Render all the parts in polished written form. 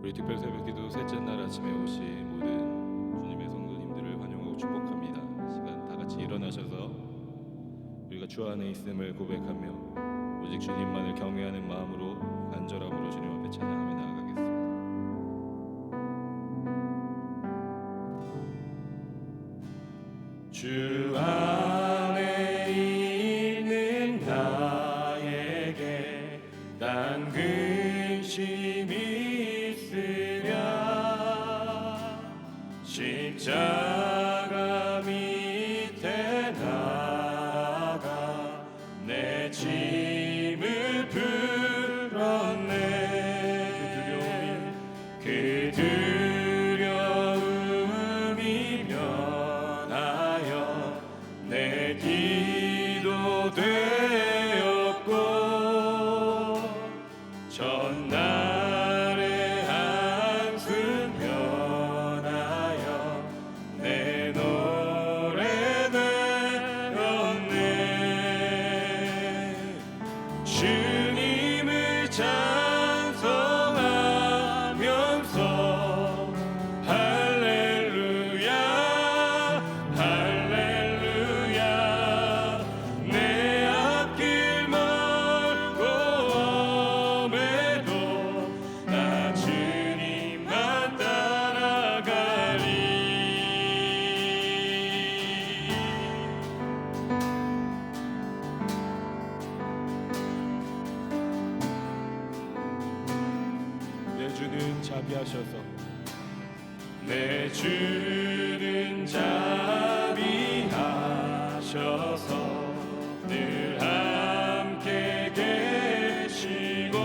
우리 특별 새벽기도 셋째 날 아침에 오신 모든 주님의 성도님들을 환영하고 축복합니다. 시간 다 같이 일어나셔서 우리가 주 안에 있음을 고백하며 오직 주님만을 경외하는 마음으로 간절함으로 주님 앞에 찬양하며 나아가겠습니다. 주 안에 있는 나에게 딴 근심이 있으랴 십자가 밑에 나가 내 짐을 풀었네. 그 두려움이 면하여 내 기도 되었고 전날의 한숨 변하여 내 노래 되었네. 주님을 찬송하면서 할렐루야 할렐루야 내 앞길 멀고 험해도 나 주님만 따라가리. 내 주는 자비하셔서 내 주는 자비하셔서 늘 함께 계시고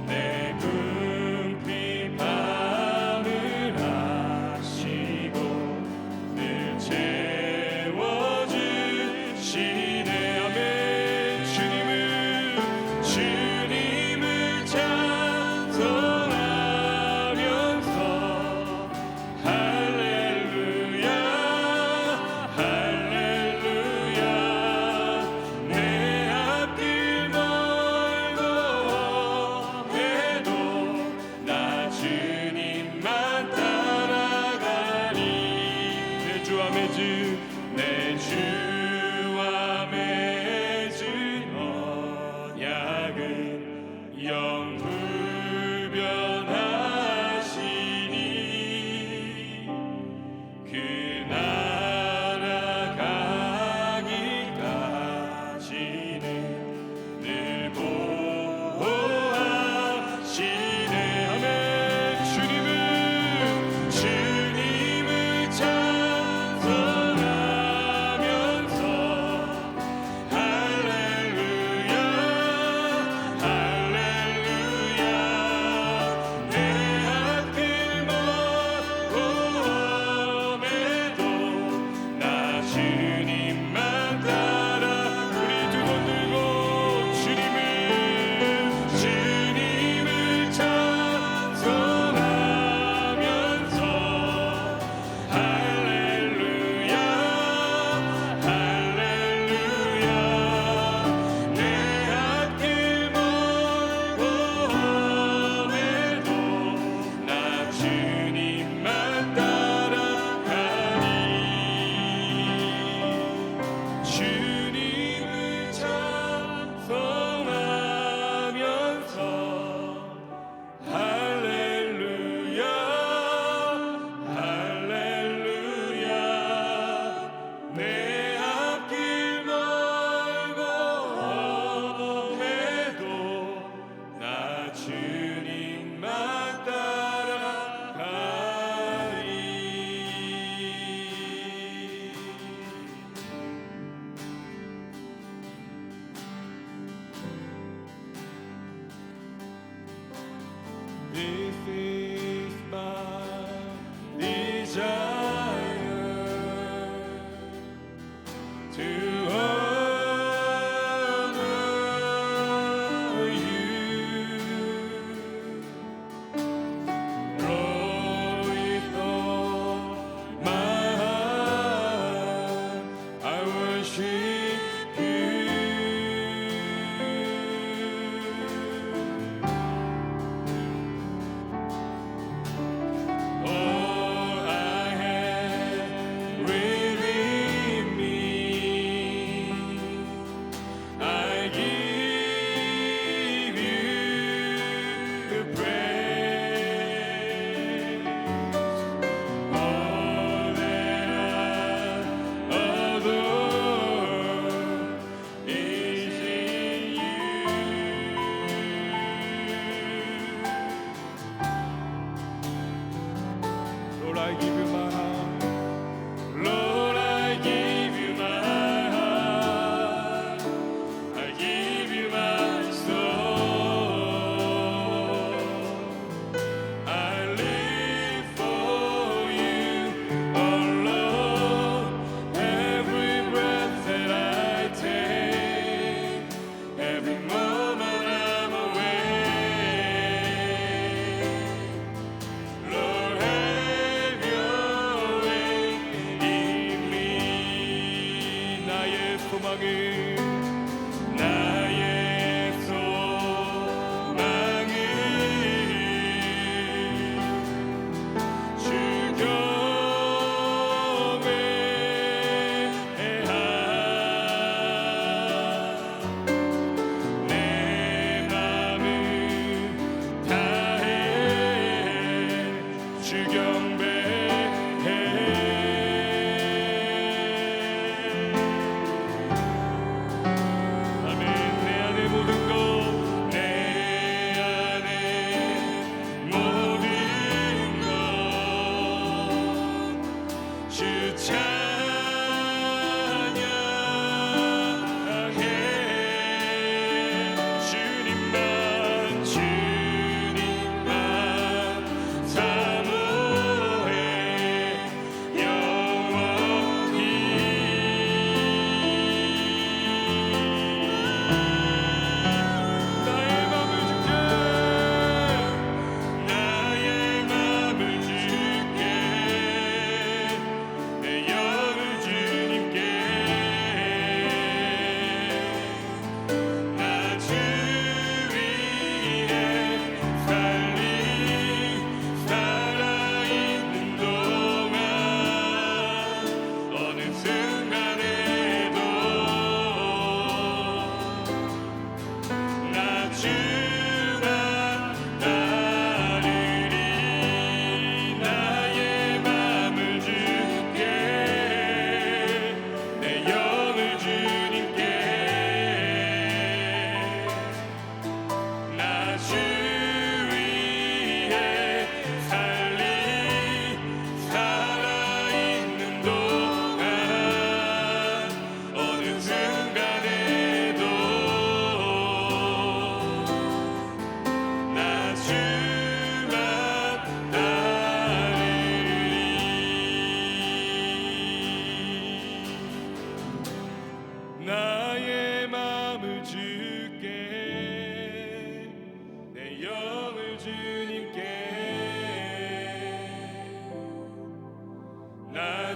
내 궁핍 바늘하시고 늘 채워주시네. 아멘. 주님을 찬송하면서 할렐루야 할렐루야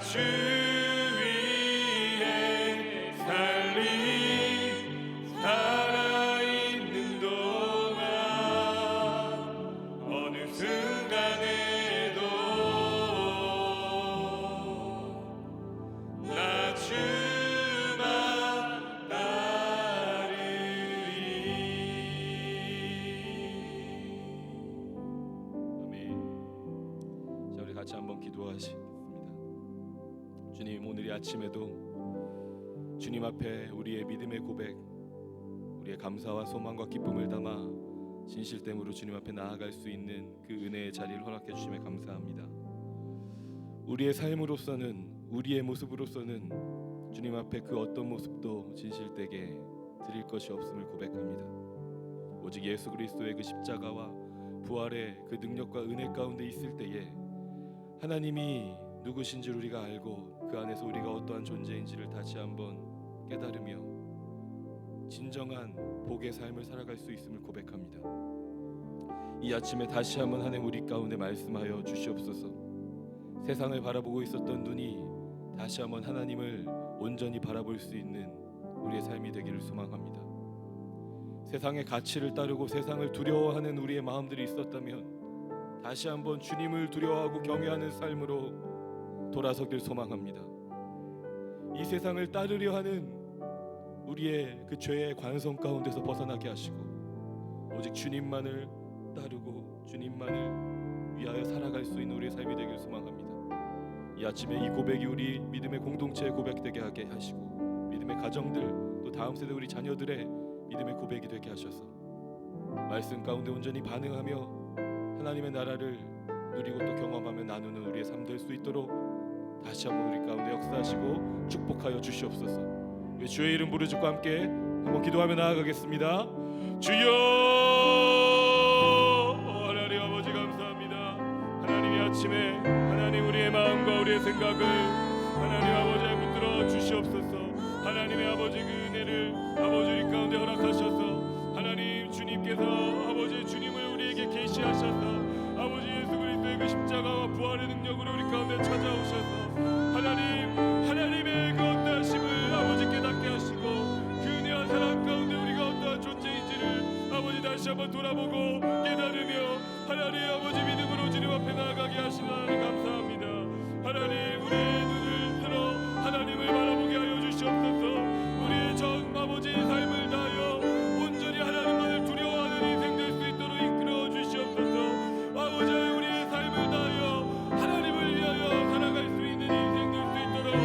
주 위에 살리 살아있는 동안 어느 순간에도 나 주만 따르리. 아멘. 자, 우리 같이 한번 기도하시겠습니다. 주님, 오늘 이 아침에도 주님 앞에 우리의 믿음의 고백, 우리의 감사와 소망과 기쁨을 담아 진실됨으로 주님 앞에 나아갈 수 있는 그 은혜의 자리를 허락해 주심에 감사합니다. 우리의 삶으로서는, 우리의 모습으로서는 주님 앞에 그 어떤 모습도 진실되게 드릴 것이 없음을 고백합니다. 오직 예수 그리스도의 그 십자가와 부활의 그 능력과 은혜 가운데 있을 때에 하나님이 누구신지 우리가 알고 그 안에서 우리가 어떠한 존재인지를 다시 한번 깨달으며 진정한 복의 삶을 살아갈 수 있음을 고백합니다. 이 아침에 다시 한번 하나님 우리 가운데 말씀하여 주시옵소서. 세상을 바라보고 있었던 눈이 다시 한번 하나님을 온전히 바라볼 수 있는 우리의 삶이 되기를 소망합니다. 세상의 가치를 따르고 세상을 두려워하는 우리의 마음들이 있었다면 다시 한번 주님을 두려워하고 경외하는 삶으로 돌아서길 소망합니다. 이 세상을 따르려 하는 우리의 그 죄의 관성 가운데서 벗어나게 하시고 오직 주님만을 따르고 주님만을 위하여 살아갈 수 있는 우리의 삶이 되길 소망합니다. 이 아침에 이 고백이 우리 믿음의 공동체의 고백되게 하게 하시고 믿음의 가정들 또 다음 세대 우리 자녀들의 믿음의 고백이 되게 하셔서 말씀 가운데 온전히 반응하며 하나님의 나라를 누리고 또 경험하며 나누는 우리의 삶 될 수 있도록 다시 한번 우리 가운데 역사하시고 축복하여 주시옵소서. 우리 주의 이름 부르짖고 함께 한번 기도하며 나아가겠습니다. 주여, 하나님 아버지 감사합니다. 하나님 이 아침에 하나님 우리의 마음과 우리의 생각을 하나님 아버지에 붙들어 주시옵소서. 하나님의 아버지 그 은혜를 아버지 우리 가운데 허락하셔서 하나님 주님께서 아버지 주님을 우리에게 계시하셔서 아버지 예수 그리스도의 그 십자가와 부활의 능력으로 우리 가운데 찾아오셔서 하나님의 그 어떠하심을 아버지 깨닫게 하시고 다시 한번 돌아보고 깨달으며 하나님 아버지 믿음으로 주님 앞에 나아가게 하시는 하나님 감사합니다. 하나님 우리의 눈을 들어 하나님을 바라보게 하여 주시옵소서. 우리의 전 아버지의 삶을 다하여 온전히 하나님만을 두려워하는 인생 될 수 있도록 이끌어 주시옵소서. 아버지 우리의 삶을 다하여 하나님을 위하여 살아갈 수 있는 인생 될 수 있도록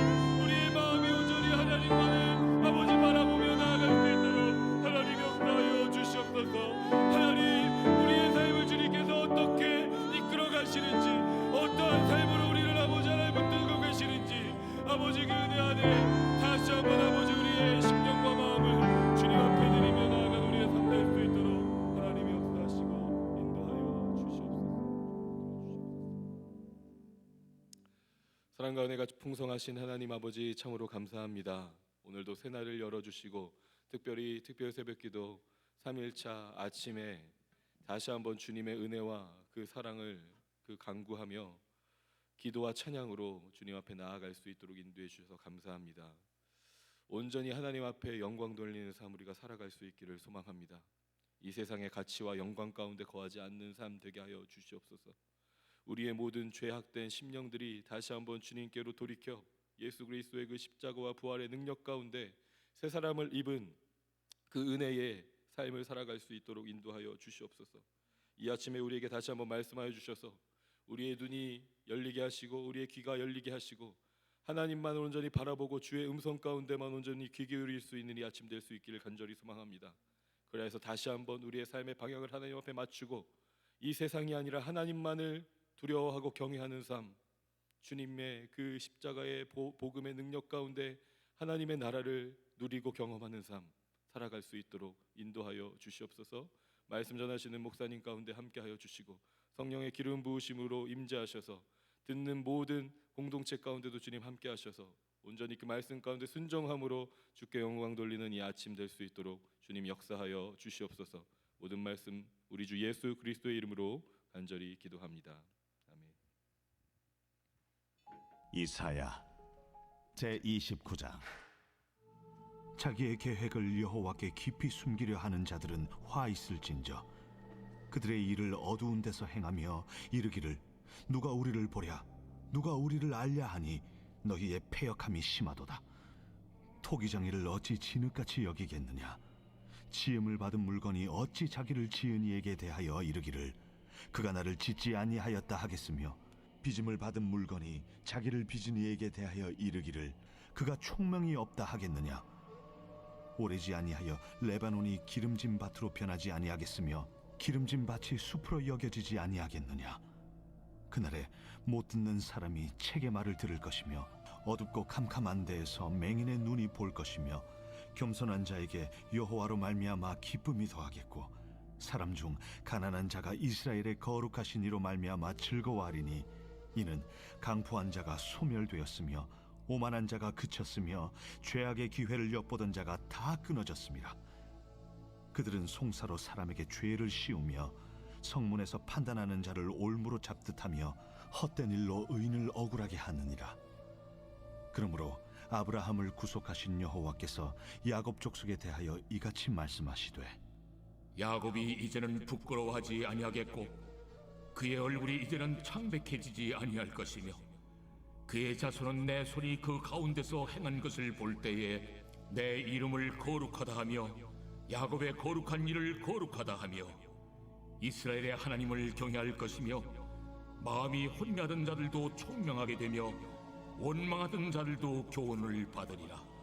우리의 마음이 온전히 하나님만을 아버지 바라보며 나아갈 수 있도록 하나님 역사하여 주시옵소서. 하나님 우리의 삶을 주님께서 어떻게 이끌어 가시는지 어떠한 삶으로 우리를 아버지 하나님 붙들고 계시는지 아버지 그 은혜 안에 다시 한번 아버지 우리의 심령과 마음을 주님 앞에 드리며 나아간 우리의 삶 될 수 있도록 하나님이 역사하시고 인도하여 주시옵소서. 사랑과 은혜가 풍성하신 하나님 아버지 참으로 감사합니다. 오늘도 새날을 열어주시고 특별히 특별 새벽기도 3일차 아침에 다시 한번 주님의 은혜와 그 사랑을 간구하며 기도와 찬양으로 주님 앞에 나아갈 수 있도록 인도해 주셔서 감사합니다. 온전히 하나님 앞에 영광 돌리는 삶 우리가 살아갈 수 있기를 소망합니다. 이 세상의 가치와 영광 가운데 거하지 않는 삶 되게 하여 주시옵소서. 우리의 모든 죄악된 심령들이 다시 한번 주님께로 돌이켜 예수 그리스도의 그 십자가와 부활의 능력 가운데 새 사람을 입은 그 은혜의 삶을 살아갈 수 있도록 인도하여 주시옵소서. 이 아침에 우리에게 다시 한번 말씀하여 주셔서 우리의 눈이 열리게 하시고 우리의 귀가 열리게 하시고 하나님만 온전히 바라보고 주의 음성 가운데만 온전히 귀 기울일 수 있는 이 아침 될 수 있기를 간절히 소망합니다. 그래서 다시 한번 우리의 삶의 방향을 하나님 앞에 맞추고 이 세상이 아니라 하나님만을 두려워하고 경외하는 삶, 주님의 그 십자가의 복음의 능력 가운데 하나님의 나라를 누리고 경험하는 삶 살아갈 수 있도록 인도하여 주시옵소서. 말씀 전하시는 목사님 가운데 함께하여 주시고 성령의 기름 부으심으로 임재하셔서 듣는 모든 공동체 가운데도 주님 함께하셔서 온전히 그 말씀 가운데 순종함으로 주께 영광 돌리는 이 아침 될 수 있도록 주님 역사하여 주시옵소서. 모든 말씀 우리 주 예수 그리스도의 이름으로 간절히 기도합니다. 아멘. 이사야 제29장. 자기의 계획을 여호와께 깊이 숨기려 하는 자들은 화 있을진저 그들의 일을 어두운 데서 행하며 이르기를 누가 우리를 보랴 누가 우리를 알랴 하니 너희의 패역함이 심하도다. 토기장이를 어찌 진흙같이 여기겠느냐. 지음을 받은 물건이 어찌 자기를 지은 이에게 대하여 이르기를 그가 나를 짓지 아니하였다 하겠으며 빚음을 받은 물건이 자기를 빚은 이에게 대하여 이르기를 그가 총명이 없다 하겠느냐. 오래지 아니하여 레바논이 기름진 밭으로 변하지 아니하겠으며 기름진 밭이 숲으로 여겨지지 아니하겠느냐. 그날에 못 듣는 사람이 책의 말을 들을 것이며 어둡고 캄캄한 데에서 맹인의 눈이 볼 것이며 겸손한 자에게 여호와로 말미암아 기쁨이 더하겠고 사람 중 가난한 자가 이스라엘의 거룩하신 이로 말미암아 즐거워하리니 이는 강포한 자가 소멸되었으며 오만한 자가 그쳤으며 죄악의 기회를 엿보던 자가 다 끊어졌습니다. 그들은 송사로 사람에게 죄를 씌우며 성문에서 판단하는 자를 올무로 잡듯하며 헛된 일로 의인을 억울하게 하느니라. 그러므로 아브라함을 구속하신 여호와께서 야곱 족속에 대하여 이같이 말씀하시되 야곱이 이제는 부끄러워하지 아니하겠고 그의 얼굴이 이제는 창백해지지 아니할 것이며 그의 자손은 내 손이 그 가운데서 행한 것을 볼 때에 내 이름을 거룩하다 하며 야곱의 거룩한 일을 거룩하다 하며 이스라엘의 하나님을 경외할 것이며 마음이 혼미하던 자들도 총명하게 되며 원망하던 자들도 교훈을 받으리라.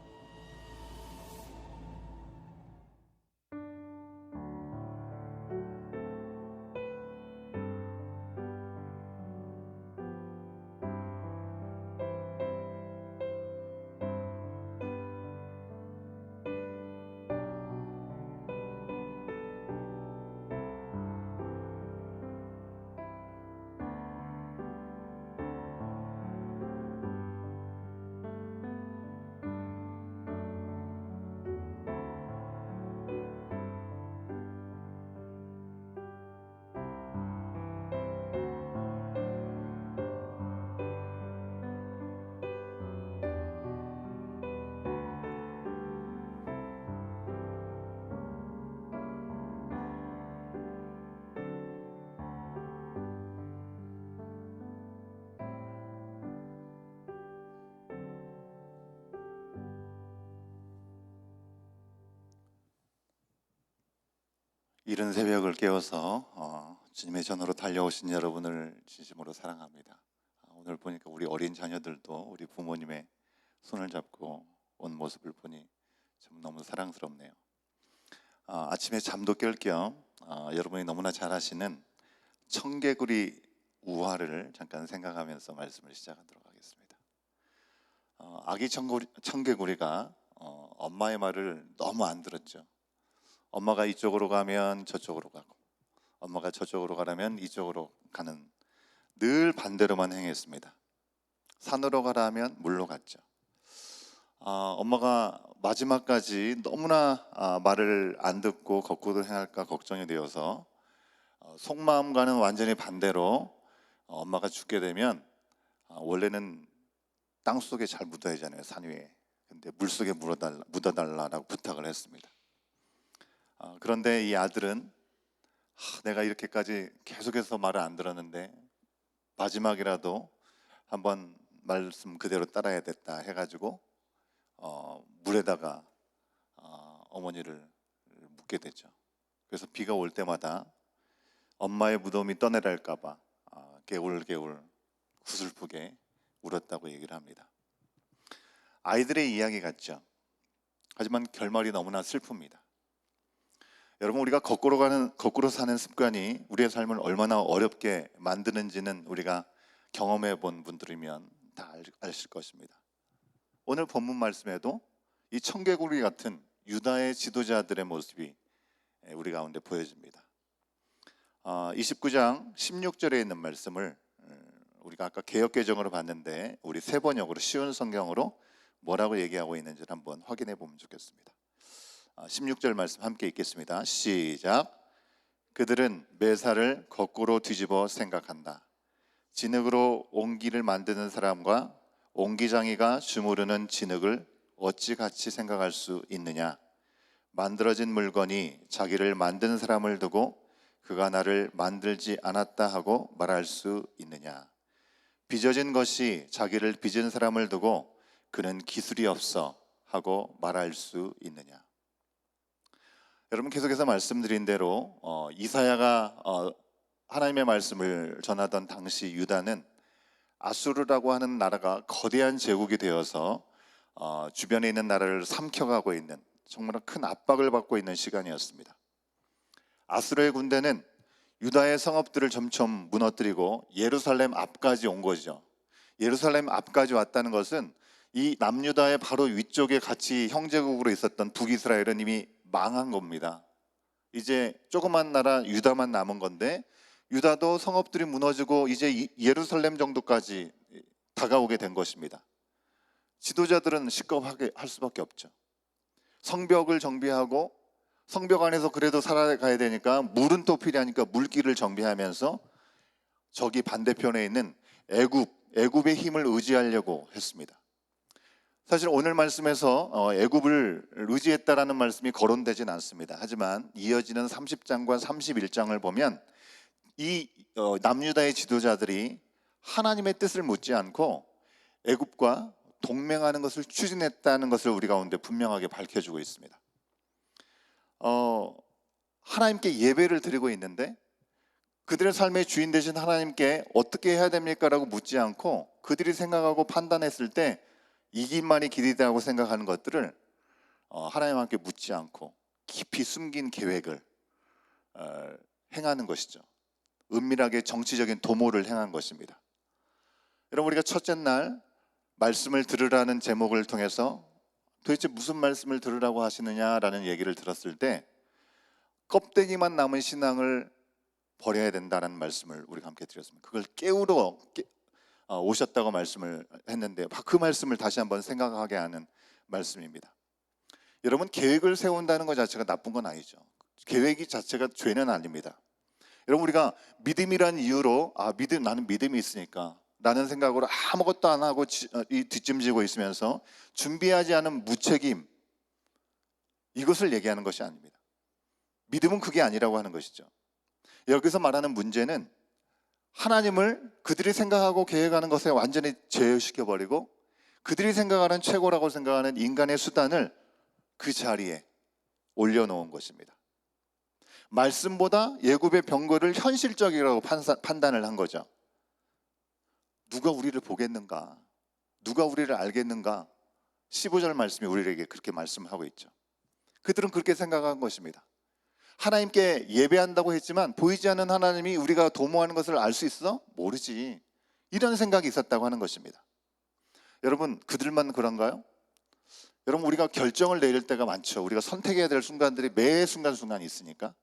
이른 새벽을 깨워서 주님의 전으로 달려오신 여러분을 진심으로 사랑합니다. 오늘 보니까 우리 어린 자녀들도 우리 부모님의 손을 잡고 온 모습을 보니 참 너무 사랑스럽네요. 아침에 잠도 깰 겸 여러분이 너무나 잘 아시는 청개구리 우화를 잠깐 생각하면서 말씀을 시작하도록 하겠습니다. 아기 청개구리가 엄마의 말을 너무 안 들었죠. 엄마가 이쪽으로 가면 저쪽으로 가고, 엄마가 저쪽으로 가라면 이쪽으로 가는, 늘 반대로만 행했습니다. 산으로 가라 하면 물로 갔죠. 엄마가 마지막까지 너무나 말을 안 듣고 거꾸로 행할까 걱정이 되어서 속마음과는 완전히 반대로 엄마가 죽게 되면 원래는 땅속에 잘 묻어야 하잖아요, 산 위에. 근데 물속에 묻어달라고 부탁을 했습니다. 그런데 이 아들은 내가 이렇게까지 계속해서 말을 안 들었는데 마지막이라도 한번 말씀 그대로 따라야겠다 해가지고 물에다가 어머니를 묻게 되죠. 그래서 비가 올 때마다 엄마의 무덤이 떠내려갈까봐 개울개울 구슬프게 울었다고 얘기를 합니다. 아이들의 이야기 같죠. 하지만 결말이 너무나 슬픕니다. 여러분, 우리가 거꾸로 사는 습관이 우리의 삶을 얼마나 어렵게 만드는지는 우리가 경험해 본 분들이면 다 아실 것입니다. 오늘 본문 말씀에도 이 청개구리 같은 유다의 지도자들의 모습이 우리 가운데 보여집니다. 29장 16절에 있는 말씀을 우리가 아까 개역개정으로 봤는데 우리 세 번역으로 쉬운 성경으로 뭐라고 얘기하고 있는지를 한번 확인해 보면 좋겠습니다. 16절 말씀 함께 읽겠습니다. 시작. 그들은 매사를 거꾸로 뒤집어 생각한다. 진흙으로 옹기를 만드는 사람과 옹기장이가 주무르는 진흙을 어찌 같이 생각할 수 있느냐. 만들어진 물건이 자기를 만든 사람을 두고 그가 나를 만들지 않았다 하고 말할 수 있느냐. 빚어진 것이 자기를 빚은 사람을 두고 그는 기술이 없어 하고 말할 수 있느냐. 여러분, 계속해서 말씀드린 대로 이사야가 하나님의 말씀을 전하던 당시 유다는 아수르라고 하는 나라가 거대한 제국이 되어서 주변에 있는 나라를 삼켜가고 있는, 정말 큰 압박을 받고 있는 시간이었습니다. 아수르의 군대는 유다의 성읍들을 점점 무너뜨리고 예루살렘 앞까지 온 거죠. 예루살렘 앞까지 왔다는 것은 이 남유다의 바로 위쪽에 같이 형제국으로 있었던 북이스라엘은 이미 망한 겁니다. 이제 조그만 나라 유다만 남은 건데, 유다도 성읍들이 무너지고 이제 예루살렘 정도까지 다가오게 된 것입니다. 지도자들은 시겁하게 할 수밖에 없죠. 성벽을 정비하고 성벽 안에서 그래도 살아가야 되니까 물은 또 필요하니까 물길을 정비하면서 저기 반대편에 있는 애굽의 힘을 의지하려고 했습니다. 사실 오늘 말씀에서 애굽을 의지했다라는 말씀이 거론되진 않습니다. 하지만 이어지는 30장과 31장을 보면 이 남유다의 지도자들이 하나님의 뜻을 묻지 않고 애굽과 동맹하는 것을 추진했다는 것을 우리 가운데 분명하게 밝혀주고 있습니다. 하나님께 예배를 드리고 있는데 그들의 삶의 주인 되신 하나님께 어떻게 해야 됩니까? 라고 묻지 않고 그들이 생각하고 판단했을 때 이기만이 길이라고 생각하는 것들을 하나님 함께 묻지 않고 깊이 숨긴 계획을 행하는 것이죠. 은밀하게 정치적인 도모를 행한 것입니다. 여러분, 우리가 첫째 날 말씀을 들으라는 제목을 통해서 도대체 무슨 말씀을 들으라고 하시느냐라는 얘기를 들었을 때 껍데기만 남은 신앙을 버려야 된다는 말씀을 우리가 함께 드렸습니다. 그걸 깨우러 오셨다고 말씀을 했는데 그 말씀을 다시 한번 생각하게 하는 말씀입니다. 여러분, 계획을 세운다는 것 자체가 나쁜 건 아니죠. 계획이 자체가 죄는 아닙니다. 여러분, 우리가 믿음이란 이유로 나는 믿음이 있으니까 라는 생각으로 아무것도 안 하고 뒷짐지고 있으면서 준비하지 않은 무책임, 이것을 얘기하는 것이 아닙니다. 믿음은 그게 아니라고 하는 것이죠. 여기서 말하는 문제는 하나님을 그들이 생각하고 계획하는 것에 완전히 제어시켜버리고 그들이 생각하는 최고라고 생각하는 인간의 수단을 그 자리에 올려놓은 것입니다. 말씀보다 예굽의 병거를 현실적이라고 판단을 한 거죠. 누가 우리를 보겠는가? 누가 우리를 알겠는가? 15절 말씀이 우리에게 그렇게 말씀하고 있죠. 그들은 그렇게 생각한 것입니다. 하나님께 예배한다고 했지만 보이지 않는 하나님이 우리가 도모하는 것을 알 수 있어? 모르지. 이런 생각이 있었다고 하는 것입니다. 여러분, 그들만 그런가요? 여러분, 우리가 결정을 내릴 때가 많죠. 우리가 선택해야 될 순간들이 매 순간순간 있으니까.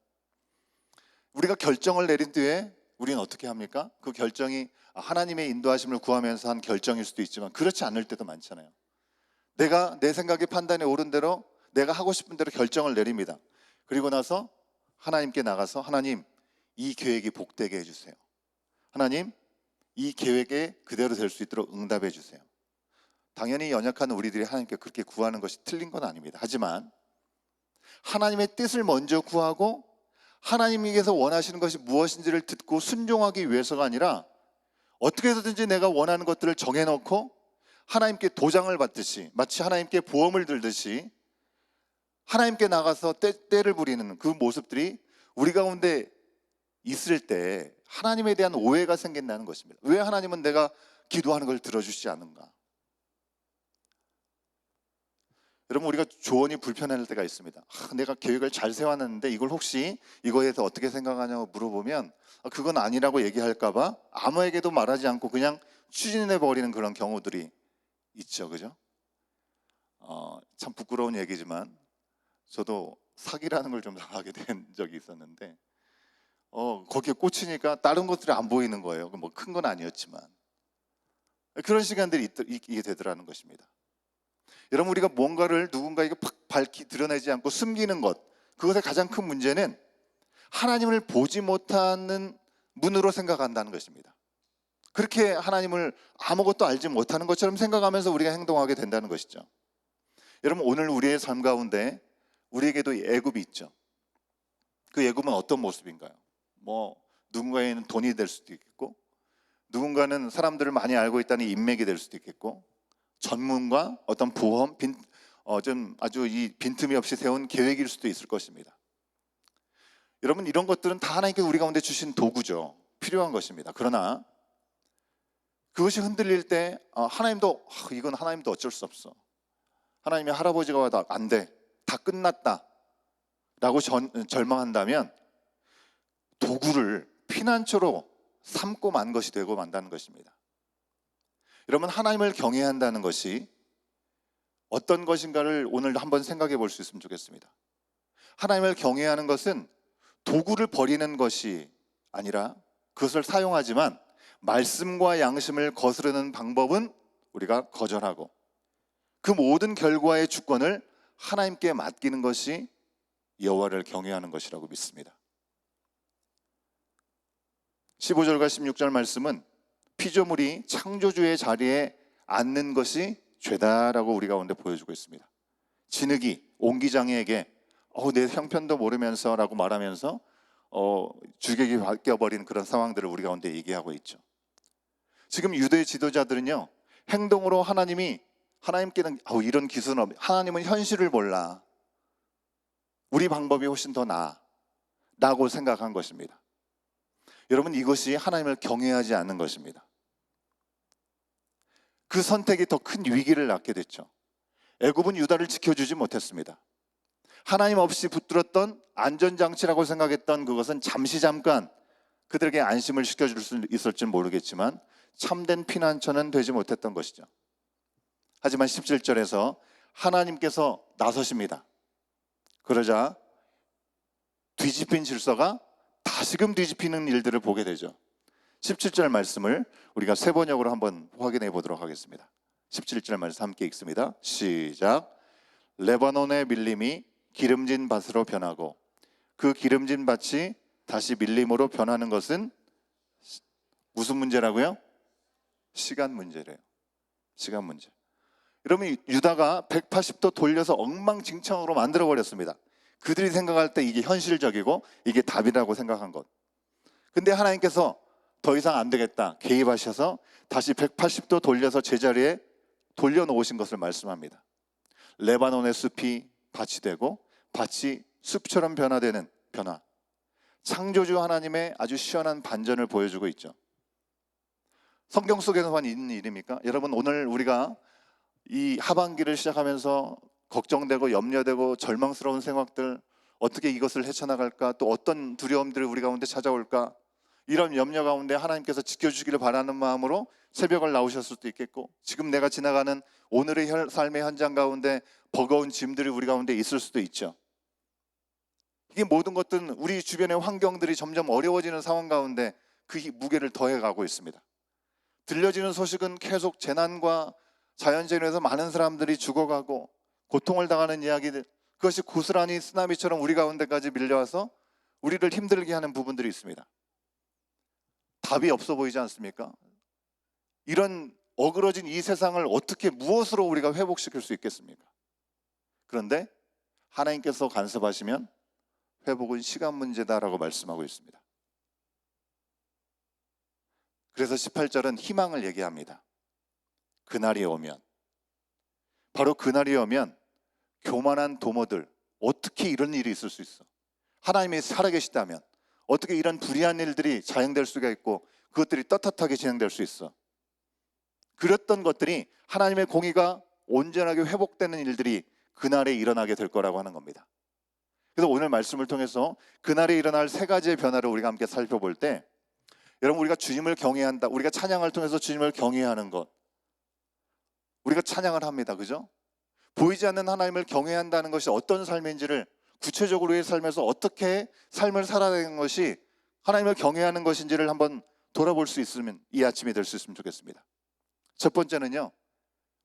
우리가 결정을 내린 뒤에 우리는 어떻게 합니까? 그 결정이 하나님의 인도하심을 구하면서 한 결정일 수도 있지만 그렇지 않을 때도 많잖아요. 내가 내 생각에 판단에 옳은 대로 내가 하고 싶은 대로 결정을 내립니다. 그리고 나서 하나님께 나가서 하나님, 이 계획이 복되게 해주세요. 하나님, 이 계획에 그대로 될 수 있도록 응답해 주세요. 당연히 연약한 우리들이 하나님께 그렇게 구하는 것이 틀린 건 아닙니다. 하지만 하나님의 뜻을 먼저 구하고 하나님께서 원하시는 것이 무엇인지를 듣고 순종하기 위해서가 아니라 어떻게 해서든지 내가 원하는 것들을 정해놓고 하나님께 도장을 받듯이, 마치 하나님께 보험을 들듯이 하나님께 나가서 떼를 부리는 그 모습들이 우리 가운데 있을 때 하나님에 대한 오해가 생긴다는 것입니다. 왜 하나님은 내가 기도하는 걸 들어주시지 않는가? 여러분, 우리가 조언이 불편할 때가 있습니다. 내가 계획을 잘 세워놨는데 이걸 혹시 이거에 대해서 어떻게 생각하냐고 물어보면 그건 아니라고 얘기할까 봐 아무에게도 말하지 않고 그냥 추진해버리는 그런 경우들이 있죠. 그죠? 참 부끄러운 얘기지만 저도 사기라는 걸 좀 당하게 된 적이 있었는데 거기에 꽂히니까 다른 것들이 안 보이는 거예요. 뭐 큰 건 아니었지만 그런 시간들이 있게 되더라는 것입니다. 여러분, 우리가 뭔가를 누군가에게 팍 밝히 드러내지 않고 숨기는 것, 그것의 가장 큰 문제는 하나님을 보지 못하는 문으로 생각한다는 것입니다. 그렇게 하나님을 아무것도 알지 못하는 것처럼 생각하면서 우리가 행동하게 된다는 것이죠. 여러분, 오늘 우리의 삶 가운데 우리에게도 애굽이 있죠. 그 애굽은 어떤 모습인가요? 누군가에는 돈이 될 수도 있겠고, 누군가는 사람들을 많이 알고 있다는 인맥이 될 수도 있겠고, 전문가, 어떤 보험, 아주 이 빈틈이 없이 세운 계획일 수도 있을 것입니다. 여러분, 이런 것들은 다 하나님께서 우리 가운데 주신 도구죠. 필요한 것입니다. 그러나 그것이 흔들릴 때 이건 하나님도 어쩔 수 없어. 하나님의 할아버지가 와도 안 돼. 다 끝났다 라고 절망한다면 도구를 피난처로 삼고 만 것이 되고 만다는 것입니다. 여러분, 하나님을 경외해야 한다는 것이 어떤 것인가를 오늘 한번 생각해 볼 수 있으면 좋겠습니다. 하나님을 경외하는 것은 도구를 버리는 것이 아니라 그것을 사용하지만 말씀과 양심을 거스르는 방법은 우리가 거절하고 그 모든 결과의 주권을 하나님께 맡기는 것이 여호와를 경외하는 것이라고 믿습니다. 15절과 16절 말씀은 피조물이 창조주의 자리에 앉는 것이 죄다라고 우리 가운데 보여주고 있습니다. 진흙이 옹기장이에게 내 형편도 모르면서 라고 말하면서 주객이 바뀌어버린 그런 상황들을 우리 가운데 얘기하고 있죠. 지금 유대 지도자들은요, 행동으로 하나님께는 이런 기술은 없네. 하나님은 현실을 몰라. 우리 방법이 훨씬 더 나아 라고 생각한 것입니다. 여러분, 이것이 하나님을 경외하지 않는 것입니다. 그 선택이 더 큰 위기를 낳게 됐죠. 애굽은 유다를 지켜주지 못했습니다. 하나님 없이 붙들었던 안전장치라고 생각했던 그것은 잠깐 그들에게 안심을 시켜줄 수 있을지는 모르겠지만 참된 피난처는 되지 못했던 것이죠. 하지만 17절에서 하나님께서 나서십니다. 그러자 뒤집힌 질서가 다시금 뒤집히는 일들을 보게 되죠. 17절 말씀을 우리가 세 번역으로 한번 확인해 보도록 하겠습니다. 17절 말씀 함께 읽습니다. 시작. 레바논의 밀림이 기름진 밭으로 변하고 그 기름진 밭이 다시 밀림으로 변하는 것은 무슨 문제라고요? 시간 문제래요. 시간 문제. 여러분, 유다가 180도 돌려서 엉망진창으로 만들어버렸습니다. 그들이 생각할 때 이게 현실적이고 이게 답이라고 생각한 것. 근데 하나님께서 더 이상 안 되겠다 개입하셔서 다시 180도 돌려서 제자리에 돌려놓으신 것을 말씀합니다. 레바논의 숲이 밭이 되고 밭이 숲처럼 변화되는 변화. 창조주 하나님의 아주 시원한 반전을 보여주고 있죠. 성경 속에서만 있는 일입니까? 여러분, 오늘 우리가 이 하반기를 시작하면서 걱정되고 염려되고 절망스러운 생각들, 어떻게 이것을 헤쳐나갈까, 또 어떤 두려움들이 우리 가운데 찾아올까, 이런 염려 가운데 하나님께서 지켜주시기를 바라는 마음으로 새벽을 나오셨을 수도 있겠고, 지금 내가 지나가는 오늘의 삶의 현장 가운데 버거운 짐들이 우리 가운데 있을 수도 있죠. 이게 모든 것들은 우리 주변의 환경들이 점점 어려워지는 상황 가운데 그 무게를 더해가고 있습니다. 들려지는 소식은 계속 재난과 자연재해에서 많은 사람들이 죽어가고 고통을 당하는 이야기들, 그것이 고스란히 쓰나미처럼 우리 가운데까지 밀려와서 우리를 힘들게 하는 부분들이 있습니다. 답이 없어 보이지 않습니까? 이런 어그러진 이 세상을 어떻게, 무엇으로 우리가 회복시킬 수 있겠습니까? 그런데 하나님께서 간섭하시면 회복은 시간 문제다라고 말씀하고 있습니다. 그래서 18절은 희망을 얘기합니다. 그날이 오면, 바로 그날이 오면 교만한 도모들, 어떻게 이런 일이 있을 수 있어? 하나님이 살아계시다면 어떻게 이런 불의한 일들이 자행될 수가 있고 그것들이 떳떳하게 진행될 수 있어? 그랬던 것들이 하나님의 공의가 온전하게 회복되는 일들이 그날에 일어나게 될 거라고 하는 겁니다. 그래서 오늘 말씀을 통해서 그날에 일어날 세 가지의 변화를 우리가 함께 살펴볼 때, 여러분, 우리가 주님을 경외한다, 우리가 찬양을 통해서 주님을 경외하는 것, 우리가 찬양을 합니다. 그죠? 보이지 않는 하나님을 경외한다는 것이 어떤 삶인지를 구체적으로 우리의 삶에서 어떻게 삶을 살아가는 것이 하나님을 경외하는 것인지를 한번 돌아볼 수 있으면, 이 아침이 될 수 있으면 좋겠습니다. 첫 번째는요,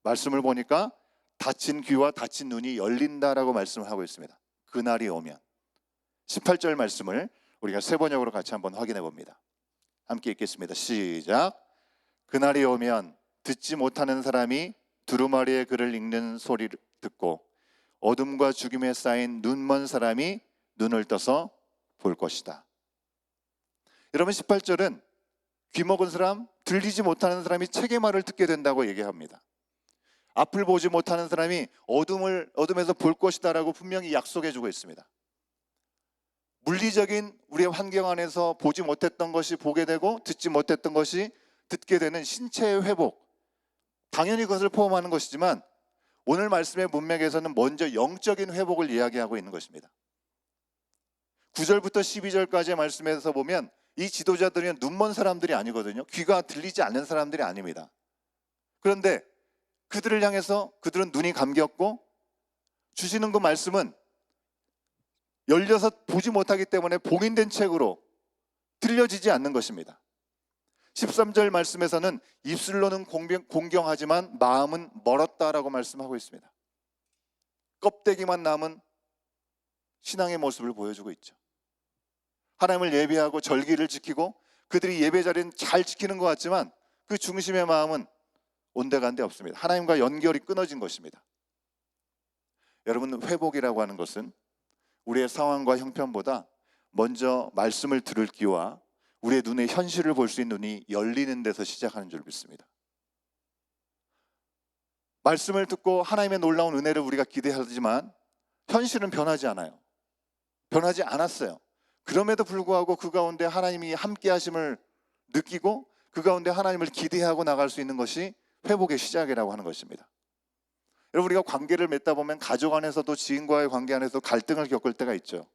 말씀을 보니까 닫힌 귀와 닫힌 눈이 열린다라고 말씀을 하고 있습니다. 그날이 오면. 18절 말씀을 우리가 세 번역으로 같이 한번 확인해 봅니다. 함께 읽겠습니다. 시작. 그날이 오면 듣지 못하는 사람이 두루마리의 글을 읽는 소리를 듣고 어둠과 죽임에 쌓인 눈먼 사람이 눈을 떠서 볼 것이다. 여러분, 18절은 귀 먹은 사람, 들리지 못하는 사람이 책의 말을 듣게 된다고 얘기합니다. 앞을 보지 못하는 사람이 어둠에서 볼 것이다라고 분명히 약속해 주고 있습니다. 물리적인 우리의 환경 안에서 보지 못했던 것이 보게 되고 듣지 못했던 것이 듣게 되는 신체의 회복, 당연히 그것을 포함하는 것이지만 오늘 말씀의 문맥에서는 먼저 영적인 회복을 이야기하고 있는 것입니다. 9절부터 12절까지의 말씀에서 보면 이 지도자들은 눈먼 사람들이 아니거든요. 귀가 들리지 않는 사람들이 아닙니다. 그런데 그들을 향해서 그들은 눈이 감겼고 주시는 그 말씀은 열려서 보지 못하기 때문에 봉인된 책으로 들려지지 않는 것입니다. 13절 말씀에서는 입술로는 공경하지만 마음은 멀었다라고 말씀하고 있습니다. 껍데기만 남은 신앙의 모습을 보여주고 있죠. 하나님을 예배하고 절기를 지키고 그들이 예배 자리는 잘 지키는 것 같지만 그 중심의 마음은 온데간데 없습니다. 하나님과 연결이 끊어진 것입니다. 여러분, 회복이라고 하는 것은 우리의 상황과 형편보다 먼저 말씀을 들을 귀와 우리의 눈에 현실을 볼 수 있는 눈이 열리는 데서 시작하는 줄 믿습니다. 말씀을 듣고 하나님의 놀라운 은혜를 우리가 기대하지만 현실은 변하지 않아요. 변하지 않았어요. 그럼에도 불구하고 그 가운데 하나님이 함께 하심을 느끼고 그 가운데 하나님을 기대하고 나갈 수 있는 것이 회복의 시작이라고 하는 것입니다. 여러분, 우리가 관계를 맺다 보면 가족 안에서도 지인과의 관계 안에서 갈등을 겪을 때가 있죠.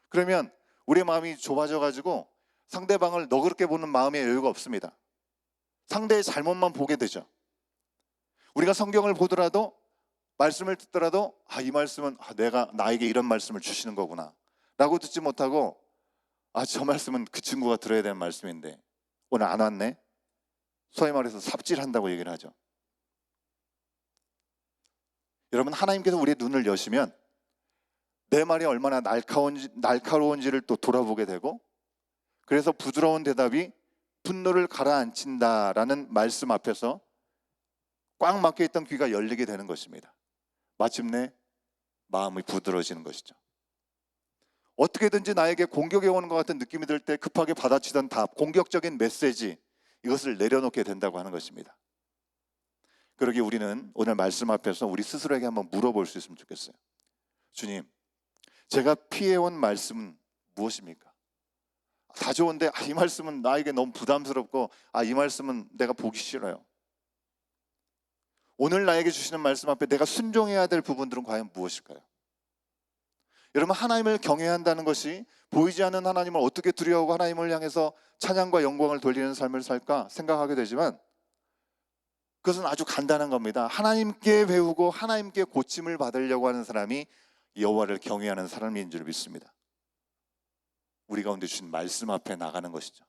그러면 우리의 마음이 좁아져 가지고 상대방을 너그럽게 보는 마음의 여유가 없습니다. 상대의 잘못만 보게 되죠. 우리가 성경을 보더라도 말씀을 듣더라도 이 말씀은 내가 나에게 이런 말씀을 주시는 거구나 라고 듣지 못하고 저 말씀은 그 친구가 들어야 되는 말씀인데 오늘 안 왔네? 소위 말해서 삽질한다고 얘기를 하죠. 여러분, 하나님께서 우리의 눈을 여시면 내 말이 얼마나 날카로운지를 또 돌아보게 되고, 그래서 부드러운 대답이 분노를 가라앉힌다라는 말씀 앞에서 꽉 막혀 있던 귀가 열리게 되는 것입니다. 마침내 마음이 부드러워지는 것이죠. 어떻게든지 나에게 공격이 오는 것 같은 느낌이 들 때 급하게 받아치던 답, 공격적인 메시지, 이것을 내려놓게 된다고 하는 것입니다. 그러기 우리는 오늘 말씀 앞에서 우리 스스로에게 한번 물어볼 수 있으면 좋겠어요. 주님, 제가 피해온 말씀은 무엇입니까? 다 좋은데 이 말씀은 나에게 너무 부담스럽고 이 말씀은 내가 보기 싫어요. 오늘 나에게 주시는 말씀 앞에 내가 순종해야 될 부분들은 과연 무엇일까요? 여러분, 하나님을 경외한다는 것이 보이지 않는 하나님을 어떻게 두려워하고 하나님을 향해서 찬양과 영광을 돌리는 삶을 살까 생각하게 되지만, 그것은 아주 간단한 겁니다. 하나님께 배우고 하나님께 고침을 받으려고 하는 사람이 여호와를 경외하는 사람인 줄 믿습니다. 우리 가운데 주신 말씀 앞에 나가는 것이죠.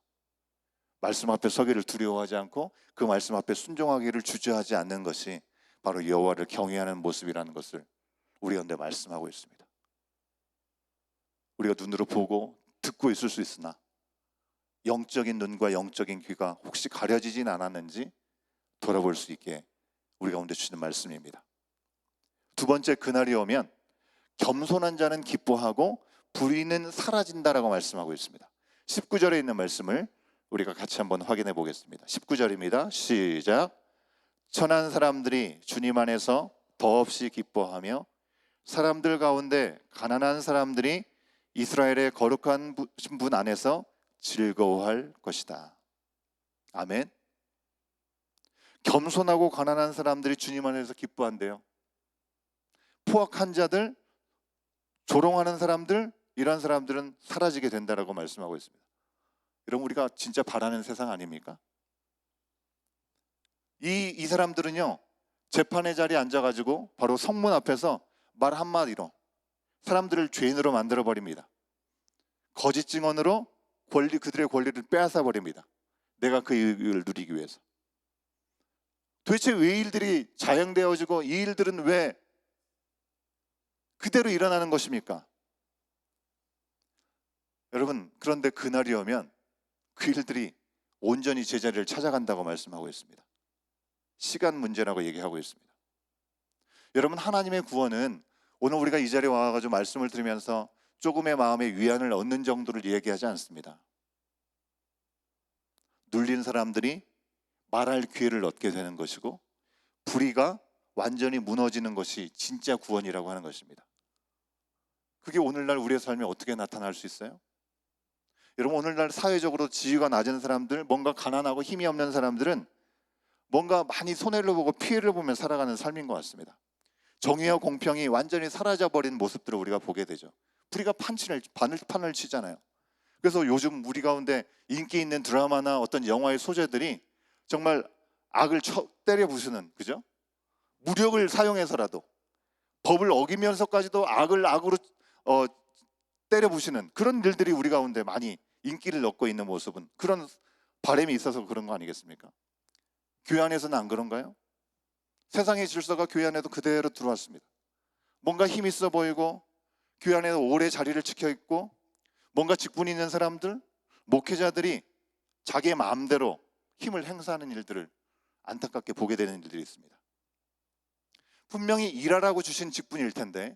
말씀 앞에 서기를 두려워하지 않고 그 말씀 앞에 순종하기를 주저하지 않는 것이 바로 여호와를 경외하는 모습이라는 것을 우리 가운데 말씀하고 있습니다. 우리가 눈으로 보고 듣고 있을 수 있으나 영적인 눈과 영적인 귀가 혹시 가려지진 않았는지 돌아볼 수 있게 우리 가운데 주시는 말씀입니다. 두 번째, 그날이 오면 겸손한 자는 기뻐하고 불의는 사라진다라고 말씀하고 있습니다. 19절에 있는 말씀을 우리가 같이 한번 확인해 보겠습니다. 19절입니다. 시작. 천한 사람들이 주님 안에서 더없이 기뻐하며 사람들 가운데 가난한 사람들이 이스라엘의 거룩한 분 안에서 즐거워할 것이다. 아멘. 겸손하고 가난한 사람들이 주님 안에서 기뻐한대요. 포악한 자들, 조롱하는 사람들, 이런 사람들은 사라지게 된다라고 말씀하고 있습니다. 여러분, 우리가 진짜 바라는 세상 아닙니까? 이 사람들은요, 재판의 자리에 앉아가지고 바로 성문 앞에서 말 한마디로 사람들을 죄인으로 만들어 버립니다. 거짓 증언으로 그들의 권리를 빼앗아 버립니다. 내가 그 이익을 누리기 위해서. 도대체 왜 일들이 자행되어지고 이 일들은 왜 그대로 일어나는 것입니까? 여러분, 그런데 그날이 오면 그 일들이 온전히 제자리를 찾아간다고 말씀하고 있습니다. 시간 문제라고 얘기하고 있습니다. 여러분, 하나님의 구원은 오늘 우리가 이 자리에 와가지고 말씀을 들으면서 조금의 마음의 위안을 얻는 정도를 얘기하지 않습니다. 눌린 사람들이 말할 기회를 얻게 되는 것이고, 불의가 완전히 무너지는 것이 진짜 구원이라고 하는 것입니다. 그게 오늘날 우리의 삶에 어떻게 나타날 수 있어요? 여러분, 오늘날 사회적으로 지위가 낮은 사람들, 뭔가 가난하고 힘이 없는 사람들은 뭔가 많이 손해를 보고 피해를 보며 살아가는 삶인 것 같습니다. 정의와 공평이 완전히 사라져버린 모습들을 우리가 보게 되죠. 불의가 판을 치잖아요. 그래서 요즘 우리 가운데 인기 있는 드라마나 어떤 영화의 소재들이 정말 악을 때려 부수는, 그죠? 무력을 사용해서라도 법을 어기면서까지도 악으로 때려 부시는 그런 일들이 우리 가운데 많이 인기를 얻고 있는 모습은, 그런 바람이 있어서 그런 거 아니겠습니까? 교회 안에서는 안 그런가요? 세상의 질서가 교회 안에도 그대로 들어왔습니다. 뭔가 힘 있어 보이고 교회 안에서 오래 자리를 지켜 있고 뭔가 직분 있는 사람들, 목회자들이 자기의 마음대로 힘을 행사하는 일들을 안타깝게 보게 되는 일들이 있습니다. 분명히 일하라고 주신 직분일 텐데,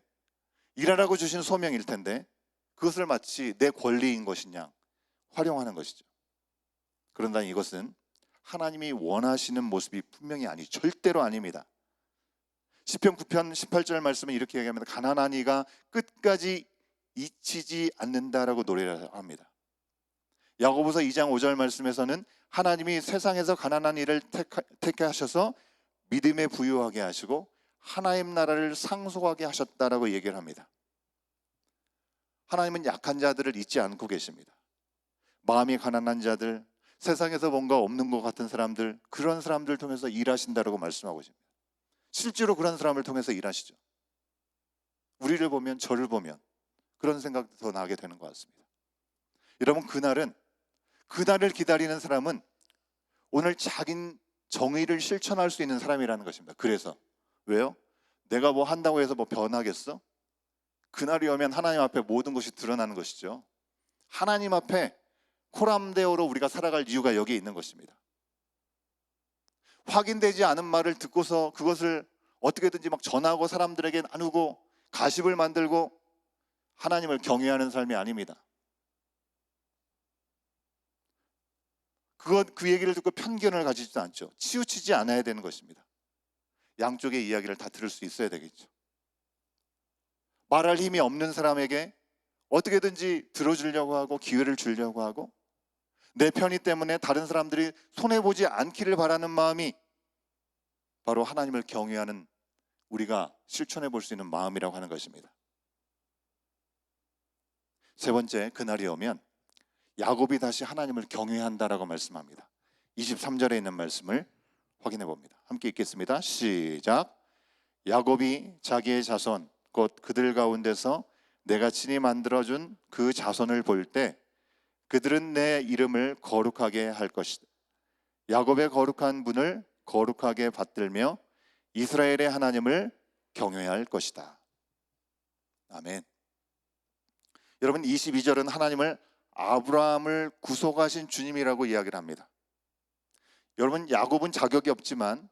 일하라고 주신 소명일 텐데 그것을 마치 내 권리인 것이냐 활용하는 것이죠. 그런다, 이것은 하나님이 원하시는 모습이 분명히 절대로 아닙니다. 시편 9편 18절 말씀은 이렇게 얘기합니다. 가난한 이가 끝까지 잊히지 않는다라고 노래를 합니다. 야고보서 2장 5절 말씀에서는 하나님이 세상에서 가난한 이를 택하셔서 믿음에 부유하게 하시고 하나님 나라를 상속하게 하셨다라고 얘기를 합니다. 하나님은 약한 자들을 잊지 않고 계십니다. 마음이 가난한 자들, 세상에서 뭔가 없는 것 같은 사람들, 그런 사람들 통해서 일하신다라고 말씀하고 있습니다. 실제로 그런 사람을 통해서 일하시죠. 우리를 보면, 저를 보면 그런 생각도 더 나게 되는 것 같습니다. 여러분, 그날을 기다리는 사람은 오늘 자기 정의를 실천할 수 있는 사람이라는 것입니다. 그래서 왜요? 내가 뭐 한다고 해서 뭐 변하겠어? 그날이 오면 하나님 앞에 모든 것이 드러나는 것이죠. 하나님 앞에 코람데오로 우리가 살아갈 이유가 여기에 있는 것입니다. 확인되지 않은 말을 듣고서 그것을 어떻게든지 막 전하고 사람들에게 나누고 가십을 만들고 하나님을 경외하는 삶이 아닙니다. 그 얘기를 듣고 편견을 가지지도 않죠. 치우치지 않아야 되는 것입니다. 양쪽의 이야기를 다 들을 수 있어야 되겠죠. 말할 힘이 없는 사람에게 어떻게든지 들어주려고 하고 기회를 주려고 하고 내 편의 때문에 다른 사람들이 손해보지 않기를 바라는 마음이 바로 하나님을 경외하는 우리가 실천해 볼 수 있는 마음이라고 하는 것입니다. 세 번째, 그날이 오면 야곱이 다시 하나님을 경외한다라고 말씀합니다. 23절에 있는 말씀을 확인해 봅니다. 함께 읽겠습니다. 시작. 야곱이 자기의 자손 곧 그들 가운데서 내가 친히 만들어준 그 자손을 볼 때 그들은 내 이름을 거룩하게 할 것이다. 야곱의 거룩한 분을 거룩하게 받들며 이스라엘의 하나님을 경외할 것이다. 아멘. 여러분, 22절은 하나님을 아브라함을 구속하신 주님이라고 이야기를 합니다. 여러분, 야곱은 자격이 없지만